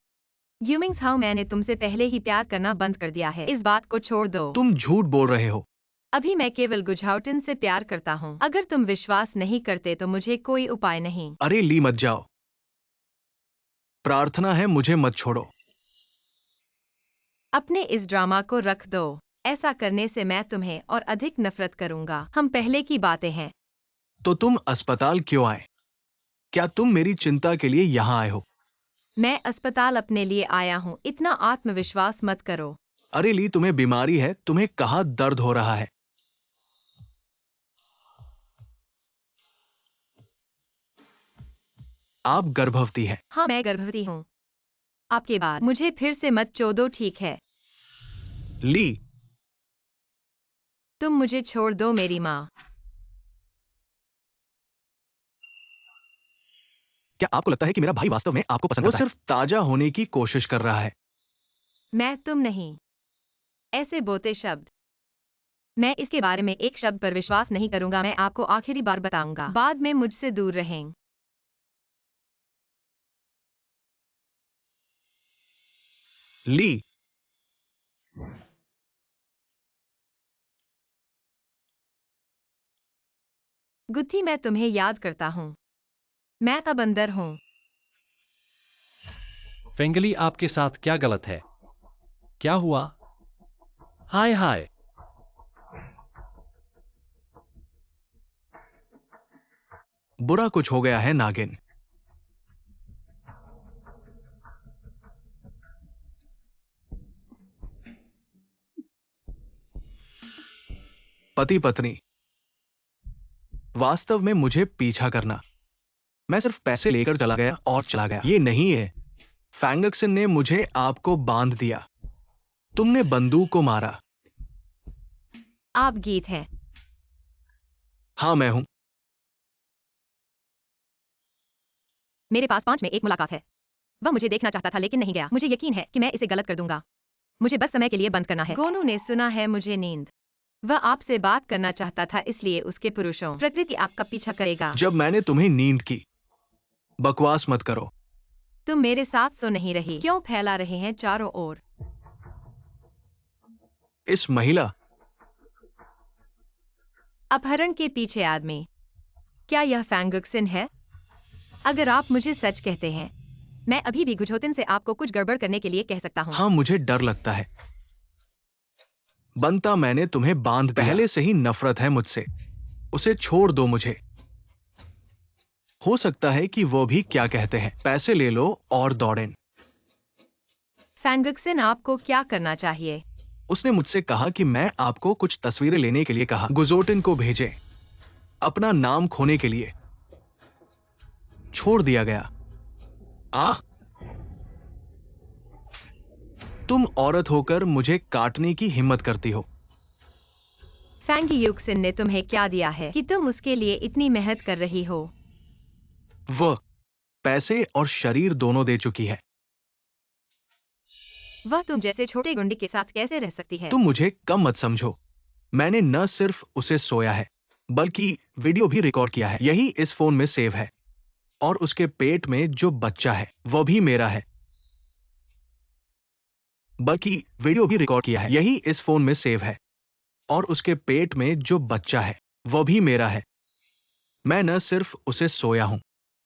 यूमिंग्स हाउ, मैंने तुमसे पहले ही प्यार करना बंद कर दिया है। इस बात को छोड़ दो। तुम झूठ बोल रहे हो। अभी मैं केवल गुझाउटिन से प्यार करता हूँ। अगर तुम विश्वास नहीं करते तो मुझे कोई उपाय नहीं। अरे ली मत जाओ, प्रार्थना है मुझे मत छोड़ो। अपने इस ड्रामा को रख दो। ऐसा करने से मैं तुम्हें और अधिक नफरत करूंगा। हम पहले की बातें हैं। तो तुम अस्पताल क्यों आए? क्या तुम मेरी चिंता के लिए यहाँ आए हो? मैं अस्पताल अपने लिए आया हूँ। इतना आत्मविश्वास मत करो। अरे ली, तुम्हें बीमारी है, तुम्हें कहाँ दर्द हो रहा है? आप गर्भवती हैं। हाँ, मैं गर्भवती हूँ। आपके बाद मुझे फिर से मत चोदो, ठीक है? ली, तुम मुझे छोड़ दो मेरी माँ। क्या आपको लगता है कि मेरा भाई वास्तव में आपको पसंद करता है? वो सिर्फ ताजा होने की कोशिश कर रहा है। मैं तुम नहीं। ऐसे बोते शब्द। मैं इसके बारे में एक शब्द पर विश्वास नहीं करूंगा। मैं आपको आखिरी बार बताऊंगा। बाद में मुझसे दूर रहें। ली, गुत्थी, मैं तुम्हें याद करता हूँ। मैं तब अंदर हूँ। फेंगली, आपके साथ क्या गलत है? क्या हुआ? हाय हाय। बुरा कुछ हो गया है नागिन। पति पत्नी, वास्तव में मुझे पीछा करना। मैं सिर्फ पैसे लेकर चला गया और चला गया। ये नहीं है। फैंगक्सन ने मुझे आपको बांध दिया। तुमने बंदूक को मारा। आप गीत हैं। हाँ, मैं हूं। मेरे पास 5 में 1 मुलाकात है। वह मुझे देखना चाहता था लेकिन नहीं गया। मुझे यकीन है कि मैं इसे गलत कर दूंगा। मुझे बस समय के लिए बंद करना है। गोनू ने सुना है मुझे नींद। वह आपसे बात करना चाहता था, इसलिए उसके पुरुषों प्रकृति आपका पीछा करेगा। जब मैंने तुम्हें नींद की। बकवास मत करो। तुम मेरे साथ सो नहीं रही। क्यों फैला रहे हैं चारों ओर? इस महिला। अपहरण के पीछे आदमी। क्या यह फैंगक्सन है? अगर आप मुझे सच कहते हैं, मैं अभी भी गुझोतिन से आपको कुछ गड़बड़ करने के लिए कह सकता हूँ। हाँ, मुझे डर लगता है। बनता मैंने तुम्हें बांध दिया। पहले से ही नफरत है मुझसे। उसे छोड़ दो मुझे। हो सकता है कि वो भी क्या कहते हैं, पैसे ले लो और दौड़ें। फैंगक्सन, आपको क्या करना चाहिए? उसने मुझसे कहा कि मैं आपको कुछ तस्वीरें लेने के लिए कहा। गुजोटिन को भेजें। अपना नाम खोने के लिए। छोड़ दिया गया। तुम औरत होकर मुझे काटने की हिम्मत करती हो। फैंगक्सन ने तुम्हें क्या दिया है कि तुम उसके लिए इतनी मेहनत कर रही हो? वह पैसे और शरीर दोनों दे चुकी है। वह तुम जैसे छोटे गुंडे के साथ कैसे रह सकती है? तुम मुझे कम मत समझो। मैंने न सिर्फ उसे सोया है, बल्कि वीडियो भी रिकॉर्ड किया है। यही इस फोन में सेव है। और उसके पेट में जो बच्चा है वह भी मेरा है। बल्कि वीडियो भी रिकॉर्ड किया है। यही इस फोन में सेव है। और उसके पेट में जो बच्चा है वह भी मेरा है। मैं न सिर्फ उसे सोया हूं,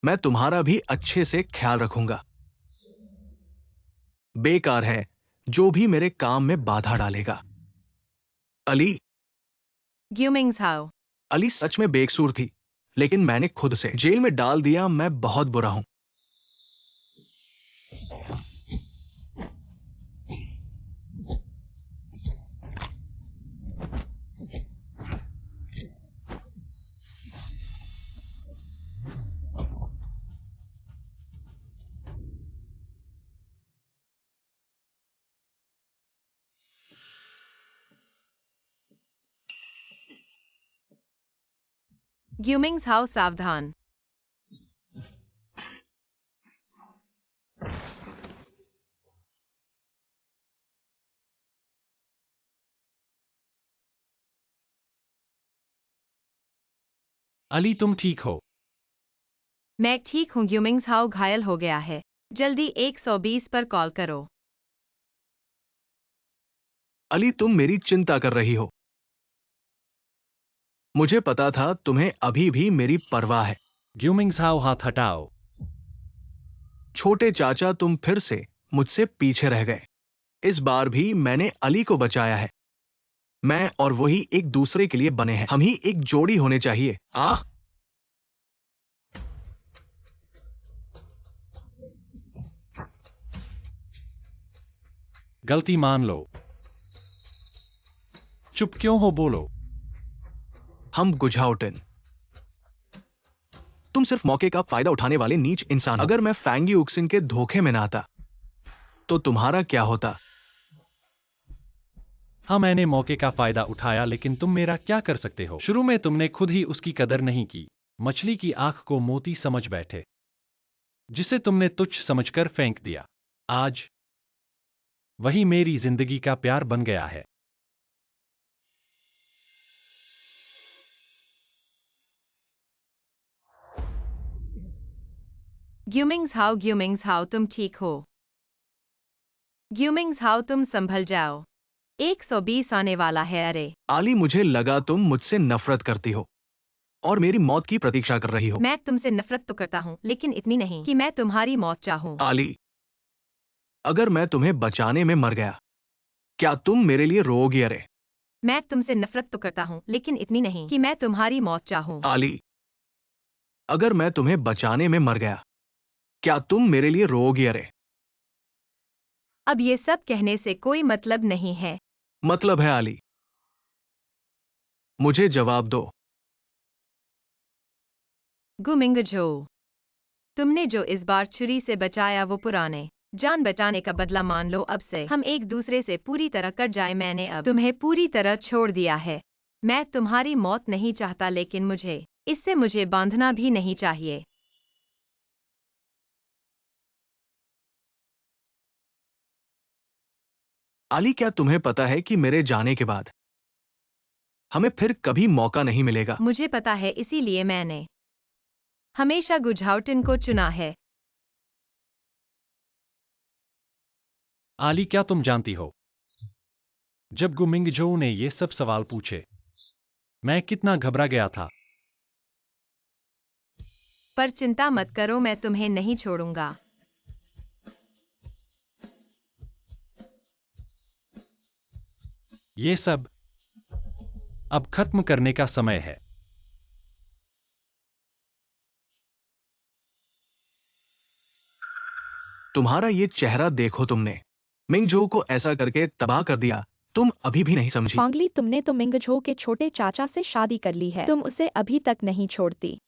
मैं तुम्हारा भी अच्छे से ख्याल रखूंगा। बेकार है जो भी मेरे काम में बाधा डालेगा। अली। ग्यूमिंग्स हाउ। अली सच में बेकसूर थी, लेकिन मैंने खुद से जेल में डाल दिया। मैं बहुत बुरा हूं। ग्यूमिंग्स हाउ सावधान। अली तुम ठीक हो? मैं ठीक हूँ। ग्यूमिंग्स हाउ घायल हो गया है। जल्दी 120 पर कॉल करो। अली तुम मेरी चिंता कर रही हो। मुझे पता था तुम्हें अभी भी मेरी परवाह है। ग्यूमिंग्स हाउ हाथ हटाओ। छोटे चाचा तुम फिर से मुझसे पीछे रह गए। इस बार भी मैंने अली को बचाया है। मैं और वही एक दूसरे के लिए बने हैं। हम ही एक जोड़ी होने चाहिए। गलती मान लो। चुप क्यों हो, बोलो। हम गुझाउटिन। तुम सिर्फ मौके का फायदा उठाने वाले नीच इंसान हो। अगर मैं फैंगी उक्सिन के धोखे में ना आता तो तुम्हारा क्या होता? हाँ, मैंने मौके का फायदा उठाया, लेकिन तुम मेरा क्या कर सकते हो? शुरू में तुमने खुद ही उसकी कदर नहीं की। मछली की आंख को मोती समझ बैठे, जिसे तुमने तुच्छ समझकर फेंक दिया। आज वही मेरी जिंदगी का प्यार बन गया है। ग्यूमिंग्स हाउ तुम ठीक हो? ग्यूमिंग्स हाउ तुम संभल जाओ। 120 आने वाला है। अरे आली मुझे लगा तुम मुझसे नफरत करती हो और मेरी मौत की प्रतीक्षा कर रही हो। मैं तुमसे नफरत तो करता हूँ, लेकिन इतनी नहीं कि मैं तुम्हारी मौत चाहूँ। आली, अगर मैं तुम्हें बचाने में मर गया, क्या तुम मेरे लिए रोओगी? अरे मैं तुमसे नफरत तो करता हूँ, लेकिन इतनी नहीं कि मैं तुम्हारी मौत चाहूँ। आली, अगर मैं तुम्हें बचाने में मर गया, क्या तुम मेरे लिए रोओगी? अरे अब ये सब कहने से कोई मतलब नहीं है। मतलब है आली, मुझे जवाब दो। गुमिंगझो, तुमने जो इस बार छुरी से बचाया वो पुराने जान बचाने का बदला मान लो। अब से हम एक दूसरे से पूरी तरह कट जाए। मैंने अब तुम्हें पूरी तरह छोड़ दिया है। मैं तुम्हारी मौत नहीं चाहता, लेकिन मुझे बांधना भी नहीं चाहिए। आली, क्या तुम्हें पता है कि मेरे जाने के बाद हमें फिर कभी मौका नहीं मिलेगा? मुझे पता है, इसीलिए मैंने हमेशा गुझाउटिन को चुना है। आली, क्या तुम जानती हो, जब गुमिंगझो ने ये सब सवाल पूछे, मैं कितना घबरा गया था। पर चिंता मत करो, मैं तुम्हें नहीं छोड़ूंगा। ये सब अब खत्म करने का समय है। तुम्हारा ये चेहरा देखो। तुमने मिंगजो को ऐसा करके तबाह कर दिया। तुम अभी भी नहीं समझी। फांगली, तुमने तो मिंगझो के छोटे चाचा से शादी कर ली है। तुम उसे अभी तक नहीं छोड़ती।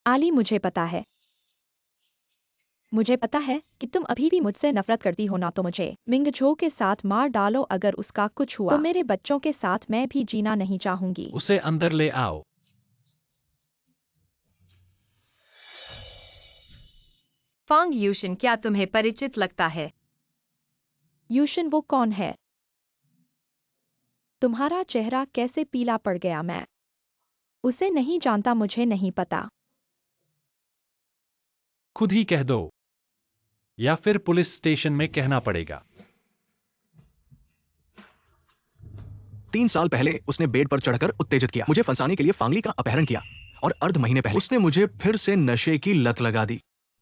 आली, मुझे पता है। मुझे पता है कि तुम अभी भी मुझसे नफरत करती हो ना, तो मुझे मिंगझो के साथ मार डालो। अगर उसका कुछ हुआ तो मेरे बच्चों के साथ मैं भी जीना नहीं चाहूंगी। उसे अंदर ले आओ। फांग यूशिन, क्या तुम्हें परिचित लगता है? यूशिन, वो कौन है? तुम्हारा चेहरा कैसे पीला पड़ गया? मैं उसे नहीं जानता, मुझे नहीं पता। खुद ही कह दो, या फिर पुलिस स्टेशन में कहना पड़ेगा। 3 साल पहले उसने बेड पर चढ़कर उत्तेजित किया, मुझे फंसाने के लिए फांगली का अपहरण किया और अर्ध महीने पहले उसने मुझे फिर से नशे की लत लगा दी।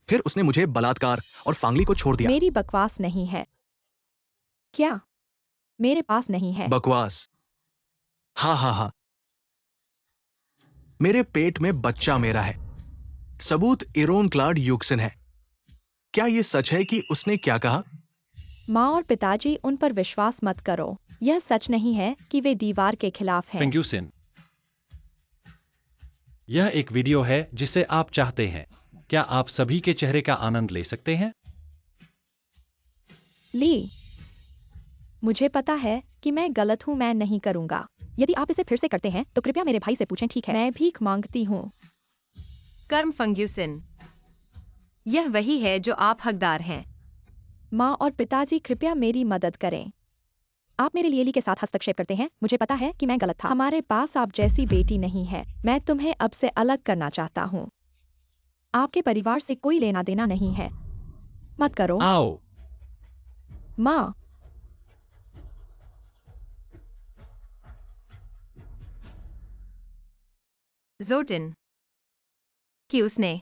फिर उसने मुझे बलात्कार और फांगली को छोड़ दिया। मेरी बकवास नहीं है क्या? मेरे पास नहीं है। बकवास? हाँ हाँ हाँ, मेरे पेट में बच्चा मेरा है। सबूत इरोनक्लाड यूक्सिन है। क्या ये सच है कि उसने क्या कहा? माँ और पिताजी, उन पर विश्वास मत करो। यह सच नहीं है कि वे दीवार के खिलाफ हैं। फेंग्यूसिन, यह एक वीडियो है जिसे आप चाहते हैं। क्या आप सभी के चेहरे का आनंद ले सकते हैं? ली, मुझे पता है कि मैं गलत हूँ। मैं नहीं करूँगा। यदि आप इसे फिर से करते हैं तो कृपया मेरे भाई से पूछें, ठीक है? मैं भीख मांगती हूँ। कर्म फंग्यूसिन। यह वही है जो आप हकदार हैं। माँ और पिताजी कृपया मेरी मदद करें। आप मेरे लिएली के साथ हस्तक्षेप करते हैं। मुझे पता है कि मैं गलत था। हमारे पास आप जैसी बेटी नहीं है। मैं तुम्हें अब से अलग करना चाहता हूँ। आपके परिवार से कोई लेना देना नहीं है। मत करो। आओ। माँ। जोटिन कि उसने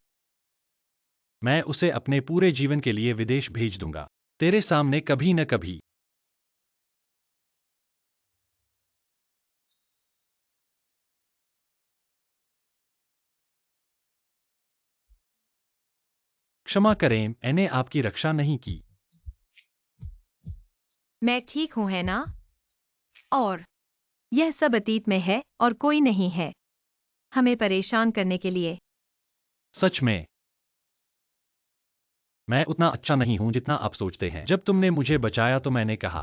मैं उसे अपने पूरे जीवन के लिए विदेश भेज दूंगा। तेरे सामने कभी न कभी। क्षमा करें, मैंने आपकी रक्षा नहीं की। मैं ठीक हूं, है ना? और यह सब अतीत में है और कोई नहीं है हमें परेशान करने के लिए। सच में मैं उतना अच्छा नहीं हूं जितना आप सोचते हैं। जब तुमने मुझे बचाया तो मैंने कहा,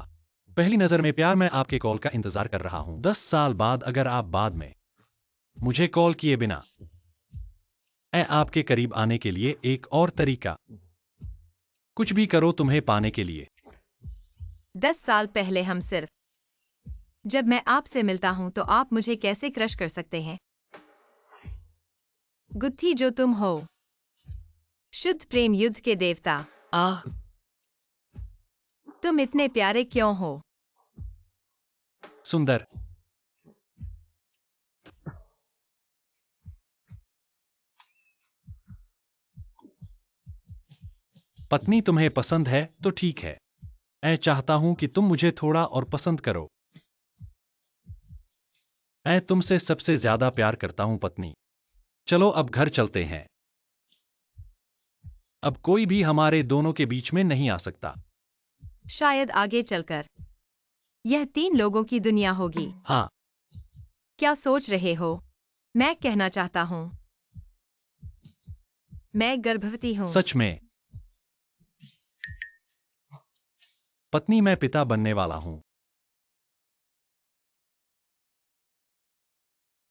पहली नजर में प्यार, मैं आपके कॉल का इंतजार कर रहा हूं। 10 साल बाद अगर आप बाद में मुझे कॉल किए बिना मैं आपके करीब आने के लिए एक और तरीका, कुछ भी करो तुम्हें पाने के लिए। 10 साल पहले हम सिर्फ जब मैं आपसे मिलता हूं तो आप मुझे कैसे क्रश कर सकते हैं? गुत्थी जो तुम हो, शुद्ध प्रेम युद्ध के देवता। आह, तुम इतने प्यारे क्यों हो? सुंदर। पत्नी तुम्हें पसंद है तो ठीक है। मैं चाहता हूं कि तुम मुझे थोड़ा और पसंद करो। मैं तुमसे सबसे ज्यादा प्यार करता हूं पत्नी। चलो अब घर चलते हैं। अब कोई भी हमारे दोनों के बीच में नहीं आ सकता। शायद आगे चलकर यह 3 लोगों की दुनिया होगी। हाँ। क्या सोच रहे हो? मैं कहना चाहता हूं, मैं गर्भवती हूं। सच में। पत्नी, मैं पिता बनने वाला हूं।